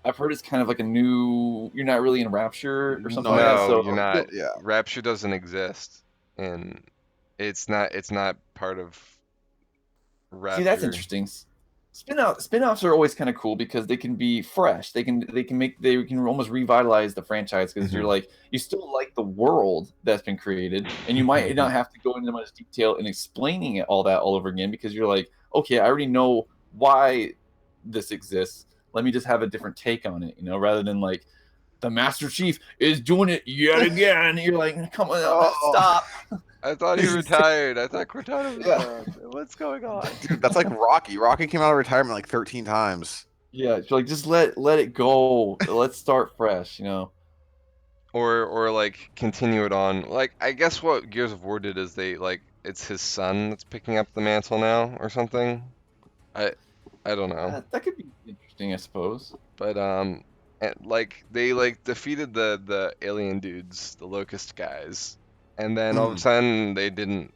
I've heard it's kind of like a new. You're not really in Rapture or something No, like that. No, So you're not. Yeah. Rapture doesn't exist, and it's not part of Rapture. see, that's interesting. Spin-offs are always kind of cool because they can be fresh. They can almost revitalize the franchise because you're like you still like the world that's been created, and you might not have to go into much detail in explaining it all over again because you're like, okay, I already know why this exists. Let me just have a different take on it, you know, rather than like the Master Chief is doing it yet again. You're like, come on, Oh. stop. I thought he retired. I thought Cortana was Yeah. gone. What's going on? Dude, that's like Rocky. Rocky came out of retirement like 13 times. Yeah, you're like, just let it go. Let's start fresh, Or like continue it on. Like I guess what Gears of War did is they like it's his son that's picking up the mantle now or something. I don't know. That could be interesting, I suppose. But like they like defeated the alien dudes, the locust guys, and then all of a sudden they didn't.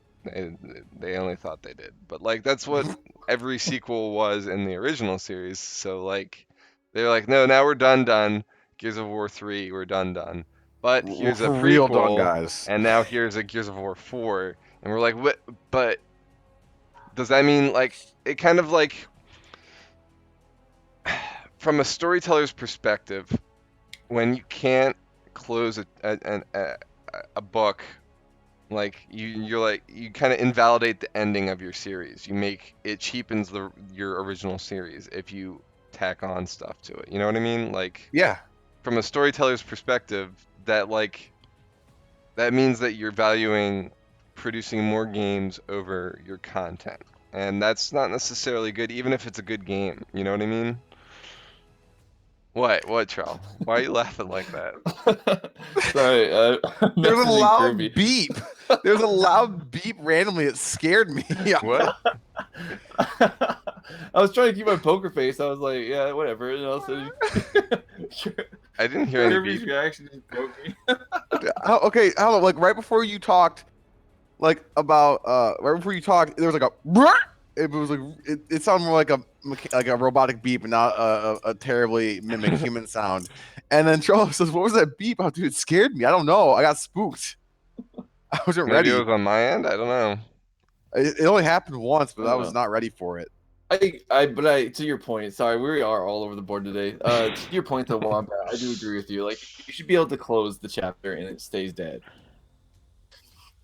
They only thought they did. But like that's what every sequel was in the original series. So like they're like, no, now we're done. Gears of War 3, we're done. But here's a For real done, prequel, guys. and now here's a Gears of War 4, and we're like, what? But does that mean like it kind of like from a storyteller's perspective, when you can't close a book, like you're like you kind of invalidate the ending of your series. You make it cheapens your original series if you tack on stuff to it. You know what I mean? Like Yeah. from a storyteller's perspective, that means that you're valuing producing more games over your content, and that's not necessarily good, even if it's a good game. You know what I mean? What, Trell? Why are you laughing like that? Sorry, There's a messaging loud Kirby. beep. There's a loud beep randomly. It scared me. What? I was trying to keep my poker face. I was like, yeah, whatever. So I didn't hear any Kirby's beep. reaction just broke me. Okay, I don't know. Like right before you talked, like about right before you talked, there was like a. It was like it sounded more like a robotic beep and not a terribly mimic human sound. And then Charles says, "What was that beep?" Oh, dude, it scared me. I don't know. I got spooked. I wasn't Maybe ready. it was on my end. I don't know. It only happened once, but I I don't was know. not ready for it. To your point, sorry, we are all over the board today. To your point though, Wombat, I do agree with you. Like, you should be able to close the chapter and it stays dead.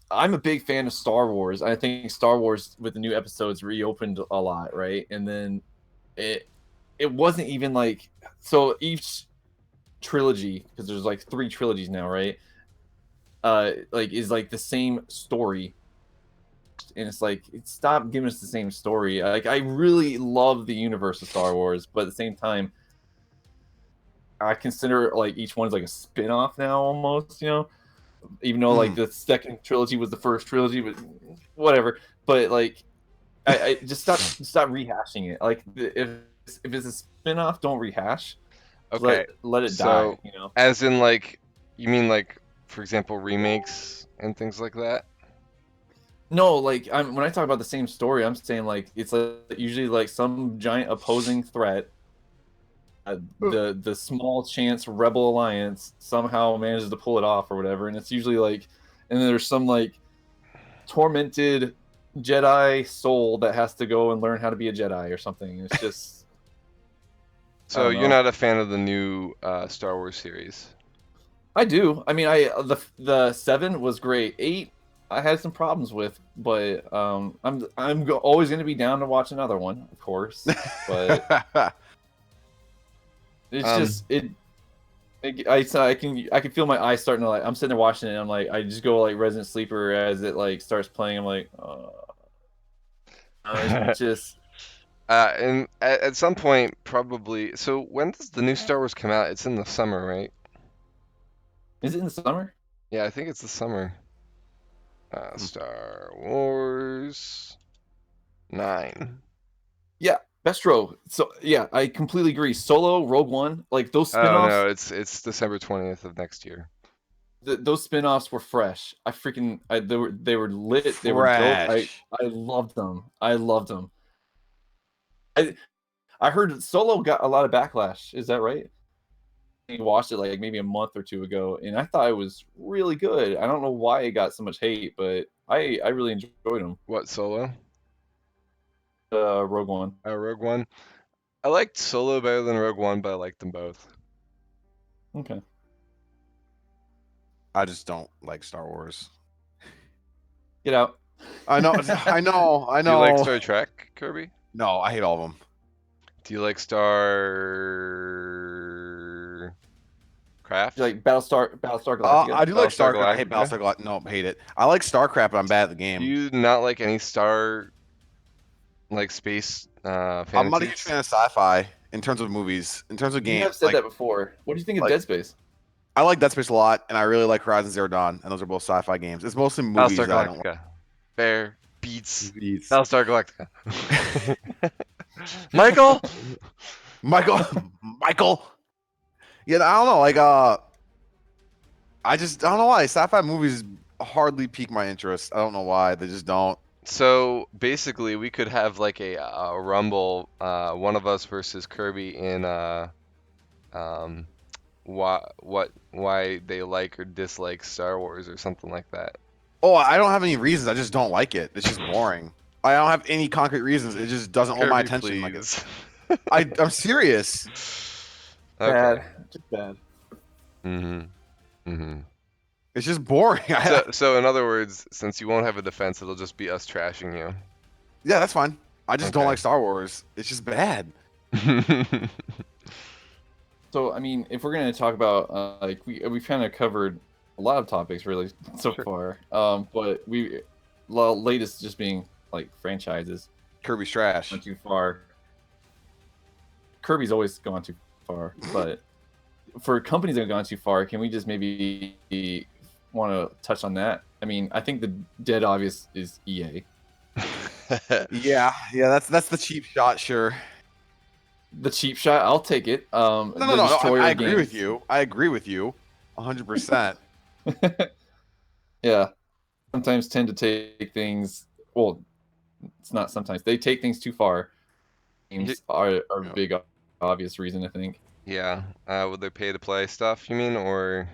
I'm a big fan of Star Wars. I think Star Wars with the new episodes reopened a lot, right? And then it wasn't even like, so each trilogy, because there's like 3 trilogies now, right? Like is like the same story. And it's like, stop giving us the same story. Like, I really love the universe of Star Wars, but at the same time, I consider like each one's like a spin-off now almost, even though like the second trilogy was the first trilogy, but whatever. But like, I just stop rehashing it. Like, if it's a spin-off, don't rehash. Okay. Let it So, die. as in like, you mean like, for example, remakes and things like that? No, like when I talk about the same story, I'm saying like it's like usually like some giant opposing threat. The small chance Rebel Alliance somehow manages to pull it off or whatever, and it's usually like, and then there's some like tormented Jedi soul that has to go and learn how to be a Jedi or something. It's just. So you're not a fan of the new Star Wars series? I do. I mean, the 7 was great. 8, I had some problems with, but I'm always going to be down to watch another one, of course. But it's just I can feel my eyes starting to like. I'm sitting there watching it, and I'm like, I just go like Resident Sleeper as it like starts playing. I'm like, it's just. And at some point, probably. So when does the new Star Wars come out? It's in the summer, right? Is it in the summer? Yeah, I think it's the summer. Star Wars 9. Yeah, Bestro. So yeah, I completely agree. Solo, Rogue One, like those Oh spin-offs. no, it's December 20th of next year. Those spin-offs were fresh. They were lit. They were dope. I loved them. I heard Solo got a lot of backlash. Is that right? I watched it like maybe a month or 2 ago, and I thought it was really good. I don't know why it got so much hate, but I really enjoyed them. What, Solo? Rogue One. Rogue One. I liked Solo better than Rogue One, but I liked them both. Okay. I just don't like Star Wars. Get out. I know. Do you like Star Trek, Kirby? No, I hate all of them. Do you like Star Craft. Like Battlestar Galactica. I do like Battlestar StarCraft. I hate Galactica? Battlestar Galactica. No, hate it. I like StarCraft, but I'm bad at the Do game. you not like any Star, like space I'm not a huge fantasies? fan of sci-fi in terms of movies. In terms of You games, have said like, that before. What do you think of like- Dead Space? I like Dead Space a lot, and I really like Horizon Zero Dawn, and those are both sci-fi games. It's mostly movies Battlestar that I don't Galactica. Fair beats like. Battlestar Galactica. Michael. Michael. Yeah, I don't know. Like, I don't know why sci-fi movies hardly pique my interest. I don't know why. They just don't. So basically, we could have like a rumble, one of us versus Kirby in why they like or dislike Star Wars or something like that. Oh, I don't have any reasons. I just don't like it. It's just boring. I don't have any concrete reasons. It just doesn't hold my Kirby, attention. Like, please. I'm serious. Okay. Bad. Just bad. Mm-hmm. It's just boring. So in other words, since you won't have a defense, it'll just be us trashing you. Yeah, that's fine. I just don't Okay. like Star Wars. It's just bad. So I mean, if we're gonna talk about like we've kind of covered a lot of topics really so far, but latest just being like franchises Kirby's trash. gone too far. Kirby's always gone too far, but for companies that have gone too far, can we just maybe want to touch on that? I mean, I think the dead obvious is EA. Yeah, that's the cheap shot, sure. The cheap shot, I'll take it. No, I agree with you. I agree with you, 100%. Yeah, sometimes tend to take things. Well, it's not sometimes they take things too far. Games are a big obvious reason, I think. Yeah. Would they pay to play stuff? You mean, or?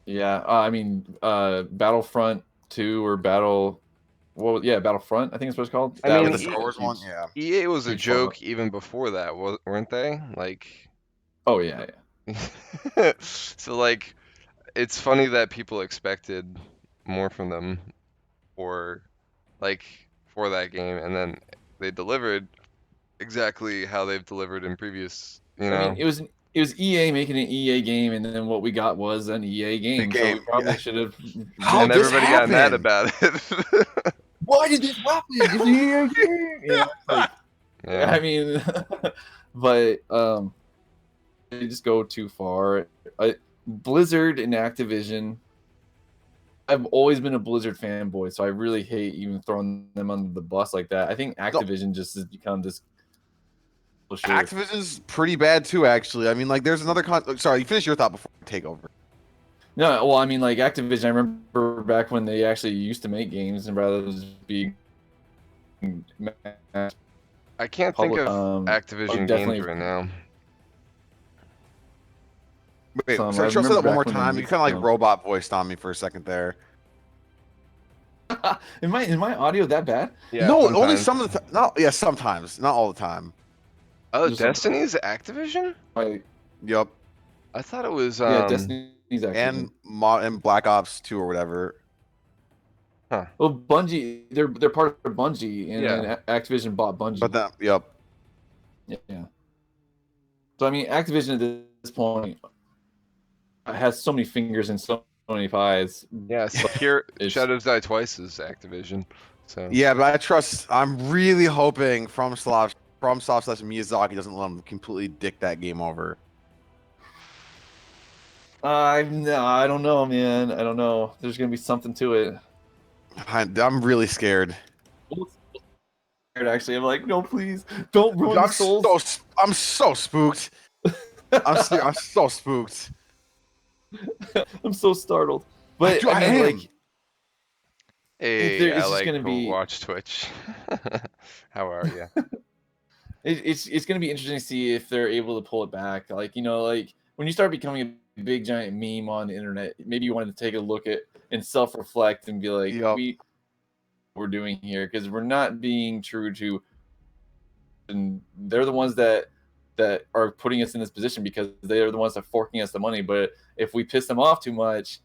Yeah, I mean, Battlefront 2 or Battlefront, I think it's what it's called. I That mean, was the a Star Wars huge- one, yeah. EA was a Huge follow. joke even before that, weren't they? Like. Oh yeah. So like, it's funny that people expected more from them for that game, and then they delivered exactly how they've delivered in previous, I mean, it was EA making an EA game, and then what we got was an EA game. So game, we probably yeah. should have. How and this everybody got mad happen? about it. Why did this happen? It's an EA game. Yeah, like, Yeah. I mean, but they just go too far. Blizzard and Activision. I've always been a Blizzard fanboy, so I really hate even throwing them under the bus like that. I think Activision just has become this. Activision's pretty bad too, actually. I mean, like, there's another sorry, you finish your thought before I take over. No, well, I mean, like Activision. I remember back when they actually used to make games, and rather than just be. I can't think of Activision definitely- games right now. Wait, Some, sorry, I say that remember one more back when time. they- You kind of like robot voiced on me for a second there. Is my audio that bad? Yeah, no, only sometimes. some of the time. No, yeah, sometimes, not all the time. Oh, Just some- Destiny's Activision? Yep, I thought it was Yeah, Destiny's Activision. and Black Ops 2 or whatever. Well, Bungie, they're part of Bungie, and Yeah. then Activision bought Bungie. But then, yep. Yeah. So I mean, Activision at this point has so many fingers and so many pies. Yeah, Secure It's- Shadows Die Twice is Activision. So Yeah, but I'm really hoping FromSoft / Miyazaki doesn't let him completely dick that game over. I don't know, man. I don't know. There's gonna be something to it. I'm really scared. Actually, I'm like, no, please, don't ruin the souls. I'm so spooked. I'm so spooked. I'm so startled. But I I mean, am. like, hey, it's I just like gonna to be- watch Twitch. How are you? it's gonna be interesting to see if they're able to pull it back. Like, you know, like when you start becoming a big giant meme on the internet, maybe you want to take a look at and self-reflect and be like, Yup. we're doing here, because we're not being true to, and they're the ones that are putting us in this position because they are the ones that are forking us the money. But if we piss them off too much,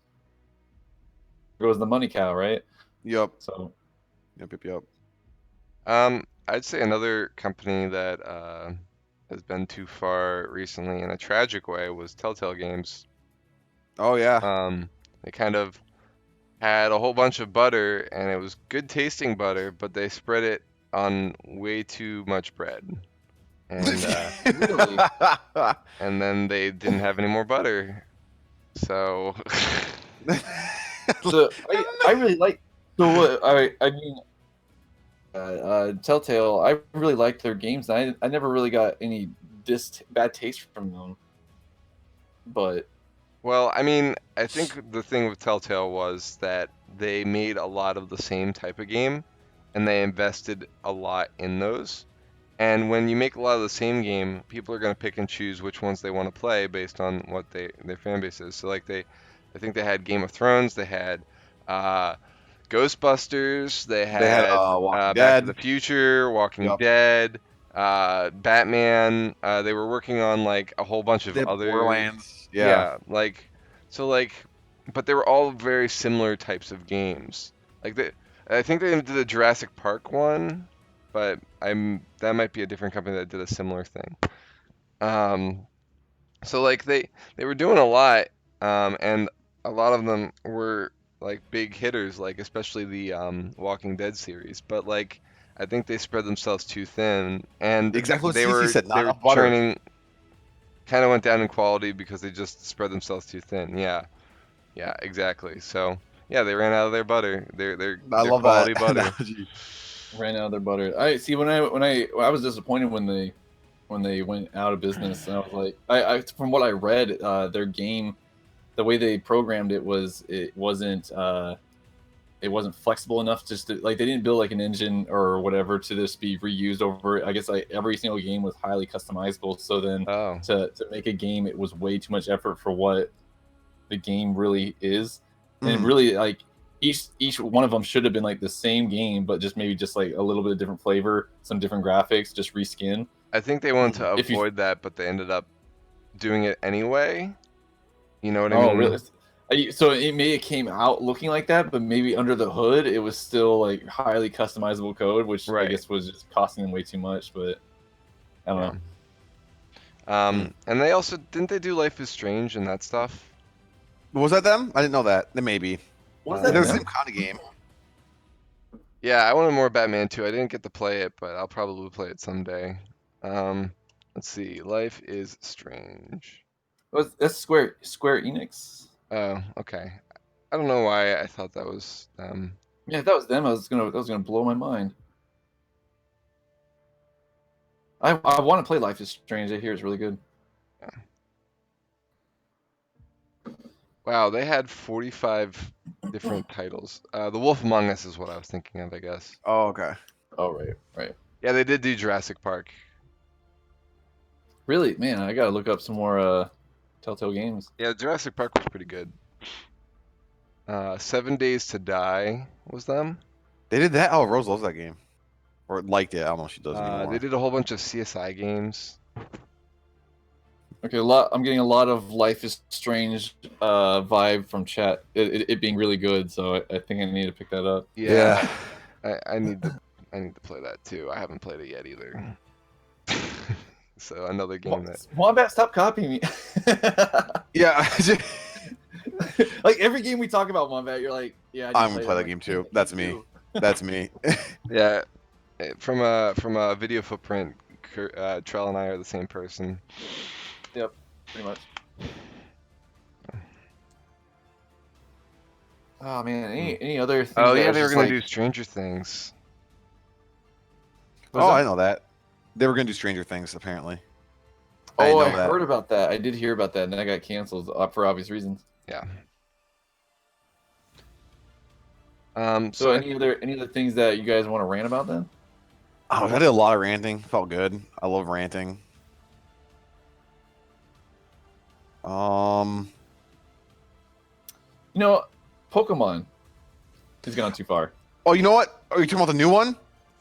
there goes the money cow, right? Yep. So Yep. I'd say another company that has been too far recently in a tragic way was Telltale Games. Oh yeah. They kind of had a whole bunch of butter, and it was good tasting butter, but they spread it on way too much bread, and Really? and then they didn't have any more butter. So So I really like. So what I mean, Telltale. I really liked their games. I never really got any bad taste from them. But well, I mean, I think the thing with Telltale was that they made a lot of the same type of game, and they invested a lot in those. And when you make a lot of the same game, people are going to pick and choose which ones they want to play based on what their fan base is. So like I think they had Game of Thrones, they had uh, Ghostbusters, they They had had Walking Back to Dead. the Future, Walking Yep. Dead, Batman. They were working on like a whole bunch of They had other Borderlands. Yeah. like so like, but they were all very similar types of games. Like I think they did a Jurassic Park one, but that might be a different company that did a similar thing. So like they were doing a lot, and a lot of them were like big hitters, like especially the Walking Dead series. But like I think they spread themselves too thin, and Exactly what they Cece were said. Not they were enough butter. turning kind of went down in quality because they just spread themselves too thin. Yeah, exactly. So yeah, they ran out of their butter, their I love quality that butter. analogy. ran out of their butter. I see when I was disappointed when they went out of business, and I was like, I from what I read, their game, the way they programmed it wasn't flexible enough just to, like, they didn't build like an engine or whatever to just be reused over. I guess like every single game was highly customizable. So then Oh, to make a game, it was way too much effort for what the game really is, and Mm. really like each one of them should have been like the same game, but just maybe just like a little bit of different flavor, some different graphics, just reskin. I think they wanted to If you avoid that, but they ended up doing it anyway. You know what I oh mean? really? So it may have came out looking like that, but maybe under the hood it was still like highly customizable code, which I Right. guess was just costing them way too much. But I don't Yeah. know. And they also didn't they do Life is Strange and that stuff? Was that them? I didn't know that. They may be. Was that They're the them? same kind of game. Yeah, I wanted more Batman too. I didn't get to play it, but I'll probably play it someday. Let's see. Life is Strange. That's Square Enix. Oh, okay. I don't know why I thought that was them. Yeah, if that was them, that was gonna blow my mind. I want to play Life is Strange. I hear it's really good. Wow, they had 45 different titles. The Wolf Among Us is what I was thinking of, I guess. Oh, okay. Oh right. Yeah, they did do Jurassic Park. Really, man, I gotta look up some more Telltale games. Yeah, Jurassic Park was pretty good. 7 Days to Die was them. They did that. Oh, Rose loves that game, or liked it. I don't know if she does anymore. They did a whole bunch of CSI games. Okay, I'm getting a lot of Life is Strange vibe from chat. It being really good, so I think I need to pick that up. Yeah, I need to play that too. I haven't played it yet either. So another game that. Wombat, stop copying me. Yeah. Like every game we talk about, Wombat, you're like, yeah. I'm gonna play that game too. That's me. That's me. Yeah, from a video footprint, Trell and I are the same person. Yep, pretty much. Oh man, any other things? Oh that yeah, was they were just, gonna like- do Stranger Things. was Oh, that- I know that. They were gonna do Stranger Things apparently. Oh, I I know that. heard about that. I did hear about that, and then I got canceled for obvious reasons. Yeah. So any other things that you guys want to rant about then? Oh, I did a lot of ranting. Felt good. I love ranting. You know, Pokemon has gone too far. Oh, you know what? Are you talking about the new one?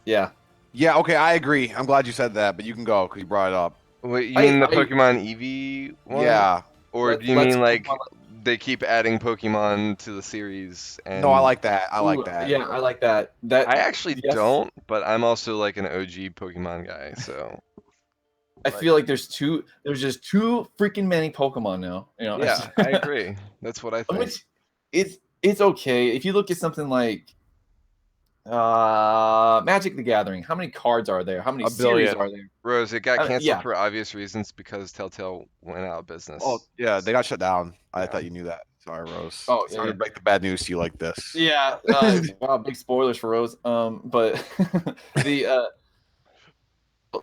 Yeah. Yeah. Okay, I agree. I'm glad you said that, but you can go because you brought it up. Wait, you I- mean the I- Pokemon Eevee one? Yeah. Or do you Let's mean like Pokemon- they keep adding Pokemon to the series? And No, I like that. I like Ooh, that. Yeah, I like that. That I actually yes. don't, but I'm also like an OG Pokemon guy, so I feel like there's just too freaking many Pokemon now. You know, Yeah, I agree. That's what I think. which it's okay if you look at something like Magic the Gathering. How many cards are there? How many A series billion. are there? Rose, it got canceled Yeah. for obvious reasons because Telltale went out of business. Oh yeah, they got shut down. I Yeah. thought you knew that. Sorry, Rose. Oh, Sorry yeah. to break the bad news to you like this. Yeah. Wow, big spoilers for Rose. But the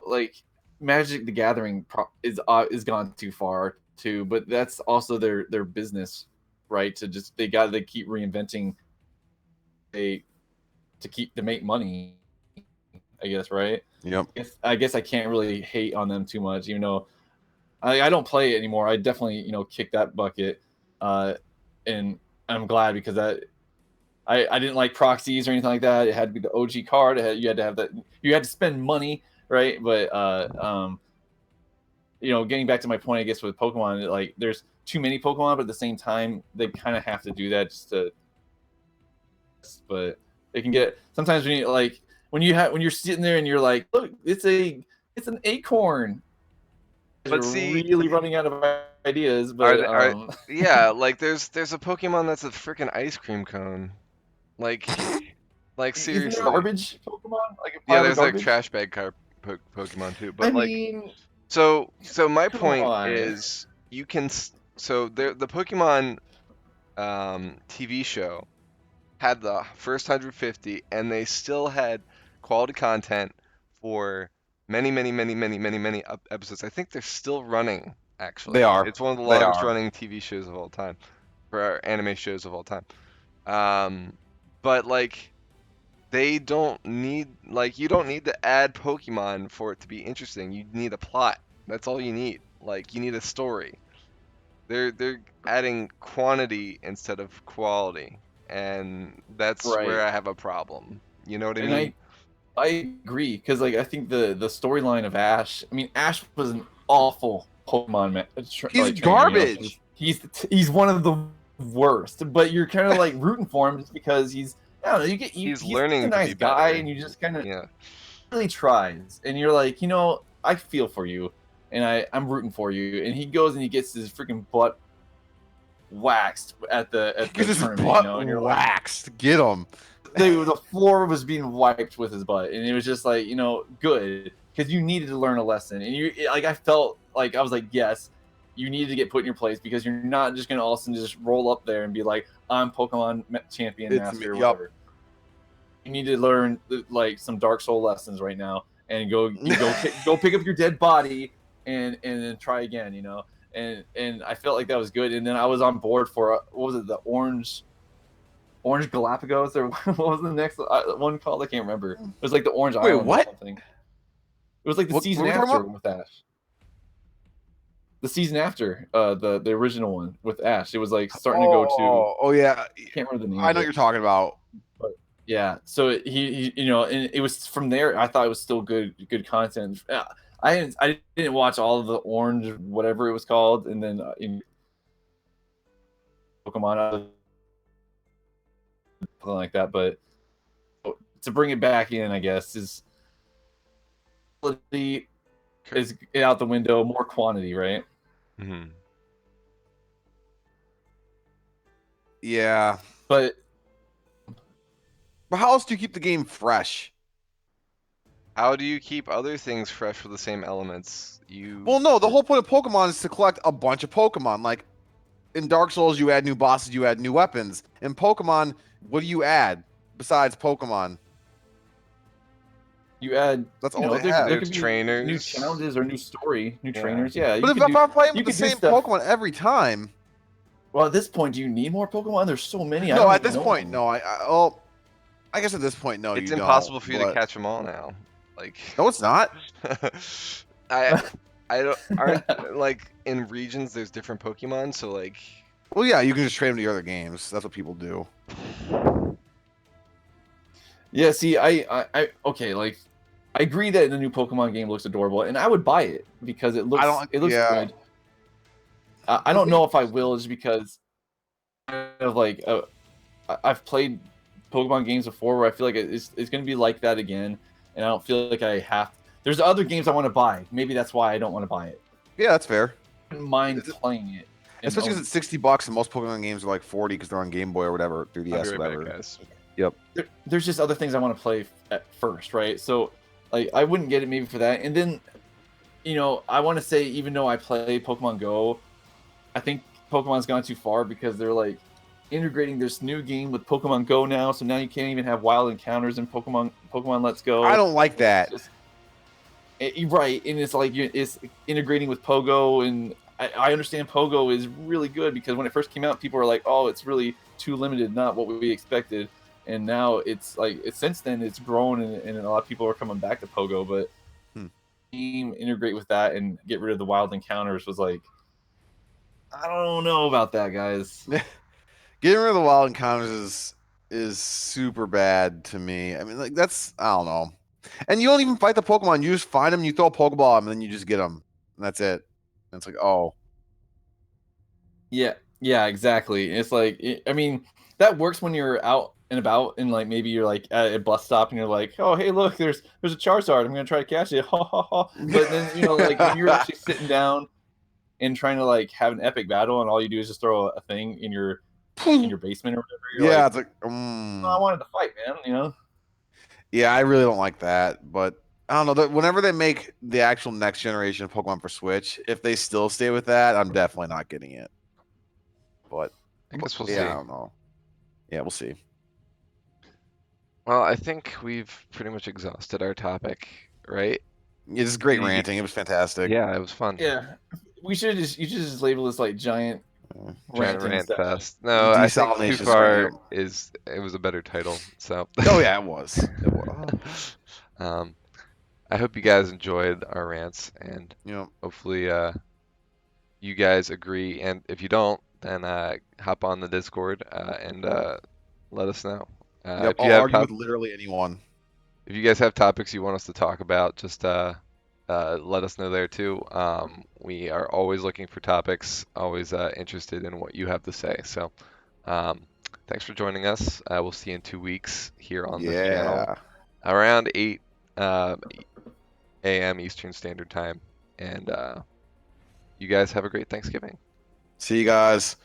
like Magic the Gathering is gone too far too. But that's also their business, right? To just they keep reinventing to make money, I guess, right? Yep. I guess I can't really hate on them too much, even though I don't play it anymore. I definitely kick that bucket, and I'm glad because I didn't like proxies or anything like that. It had to be the OG card. You had to have that. You had to spend money, right? But getting back to my point, I guess with Pokemon, like there's too many Pokemon, but at the same time, they kind of have to do that just to. But they can get sometimes when you're sitting there and you're like, look, it's an acorn. But You're see, really running out of ideas. But yeah, like there's a Pokemon that's a freaking ice cream cone. Like seriously. Isn't there garbage Pokemon? Like a Yeah, pile there's of like garbage? trash bag Pokemon too. But I like, mean, so my come point on. is you can so the Pokemon TV show had the first 150 and they still had quality content for many episodes. I think they're still running actually. They are. It's one of the They longest are. running TV shows of all time, for anime shows of all time. But like they don't need you don't need to add Pokemon for it to be interesting. You need a plot. That's all you need. Like you need a story. They're adding quantity instead of quality, and that's where Right. I have a problem. You know what I And mean? I agree because like I think the storyline of Ash. I mean, Ash was an awful Pokemon man. He's garbage. He's one of the worst. But you're kind of like rooting for him just because he's. I don't know. He's He's learning a to nice be guy, better. and you just kind of Yeah. really tries, and you're like, I feel for you, and I'm rooting for you. And he goes and he gets his freaking butt waxed at the Because his tournament, butt and you're like, waxed. Get him. the floor was being wiped with his butt, and it was just like good because you needed to learn a lesson, and I felt like I was like, yes, you needed to get put in your place because you're not just gonna all of a sudden just roll up there and be like, I'm Pokemon champion It's master, me, or whatever. You need to learn like some Dark Soul lessons right now, and go pick up your dead body and then try again, and I felt like that was good, and then I was on board for what was it, the Orange Galapagos, or what was the next one called? I can't remember. It was like the Orange Wait, Island what? or something. It was like the What season were we talking after about? with Ash. The season after the original one with Ash. It was like starting to go to. Oh yeah. I can't remember the name. I of know it. what you're talking about. Yeah. So he and it was from there. I thought it was still good content. I didn't watch all of the Orange whatever it was called, and then in Pokemon. Something like that, but to bring it back in, I guess, is quality is out the window, more quantity, right? Mm-hmm. Yeah. But how else do you keep the game fresh? How do you keep other things fresh with the same elements? Well, no, the whole point of Pokemon is to collect a bunch of Pokemon. Like in Dark Souls, you add new bosses, you add new weapons. In Pokemon, what do you add besides Pokemon? you add That's all they there have. could be trainers, new challenges or new story, new Yeah. trainers. Yeah, But if I'm playing with the same Pokemon every time. Well, at this point, do you need more Pokemon? There's so many. No, at this point, no. I guess at this point, no. It's you impossible don't, for you to catch them all now. Like No, it's not. I don't aren't like in regions there's different Pokemon, so like. Well, yeah, you can just trade them to other games. That's what people do. Yeah, see, I okay, like I agree that the new Pokemon game looks adorable, and I would buy it because it looks yeah. good. I don't know if I will, just because of like I've played Pokemon games before where I feel like it's going to be like that again, and I don't feel like I have. There's other games I want to buy. Maybe that's why I don't want to buy it. Yeah, that's fair. I wouldn't mind playing it. and Especially because own- it's $60 and most Pokemon games are like 40 because they're on Game Boy or whatever, 3DS, I'll be right whatever. back, guys. there's just other things I want to play at first, right? So, like, I wouldn't get it maybe for that. And then, I want to say, even though I play Pokemon Go, I think Pokemon's gone too far because they're like integrating this new game with Pokemon Go now. So now you can't even have wild encounters in Pokemon Let's Go. I don't like that. It's just- right, and it's like it's integrating with Pogo, and I understand Pogo is really good because when it first came out, people were like, "Oh, it's really too limited, not what we expected." And now it's like since then it's grown, and a lot of people are coming back to Pogo. But team integrate with that and get rid of the wild encounters was like, I don't know about that, guys. Getting rid of the wild encounters is super bad to me. I mean, like that's I don't know. And you don't even fight the Pokemon. You just find them, you throw a Pokeball at them, and then you just get them. And that's it. And it's like, oh, Yeah, exactly. It's like, I mean, that works when you're out and about, and like maybe you're like at a bus stop, and you're like, oh, hey, look, there's a Charizard. I'm gonna try to catch it. Ha ha ha. But then like when you're actually sitting down and trying to like have an epic battle, and all you do is just throw a thing in your basement or whatever. You're yeah, like, it's like, "Oh, I wanted to fight, man. Yeah, I really don't like that. But I don't know. Whenever they make the actual next generation of Pokemon for Switch, if they still stay with that, I'm definitely not getting it. But I guess we'll yeah, see. I don't know. Yeah, we'll see. Well, I think we've pretty much exhausted our topic, right? Yeah, this is great You- ranting. It was fantastic. Yeah, it was fun. Yeah, you should just label this like giant Giant ranting rant session. fest. No, I think Desalination too far screen. it was a better title. So. Oh yeah, it was. It was. I hope you guys enjoyed our rants, and hopefully you guys agree. And if you don't, then hop on the Discord and let us know. If you I'll have argue with literally anyone. if you guys have topics you want us to talk about, just let us know there too. We are always looking for topics, always interested in what you have to say. So thanks for joining us. We'll see you in 2 weeks here on the channel around 8 a.m. Eastern Standard Time. And you guys have a great Thanksgiving. See you guys.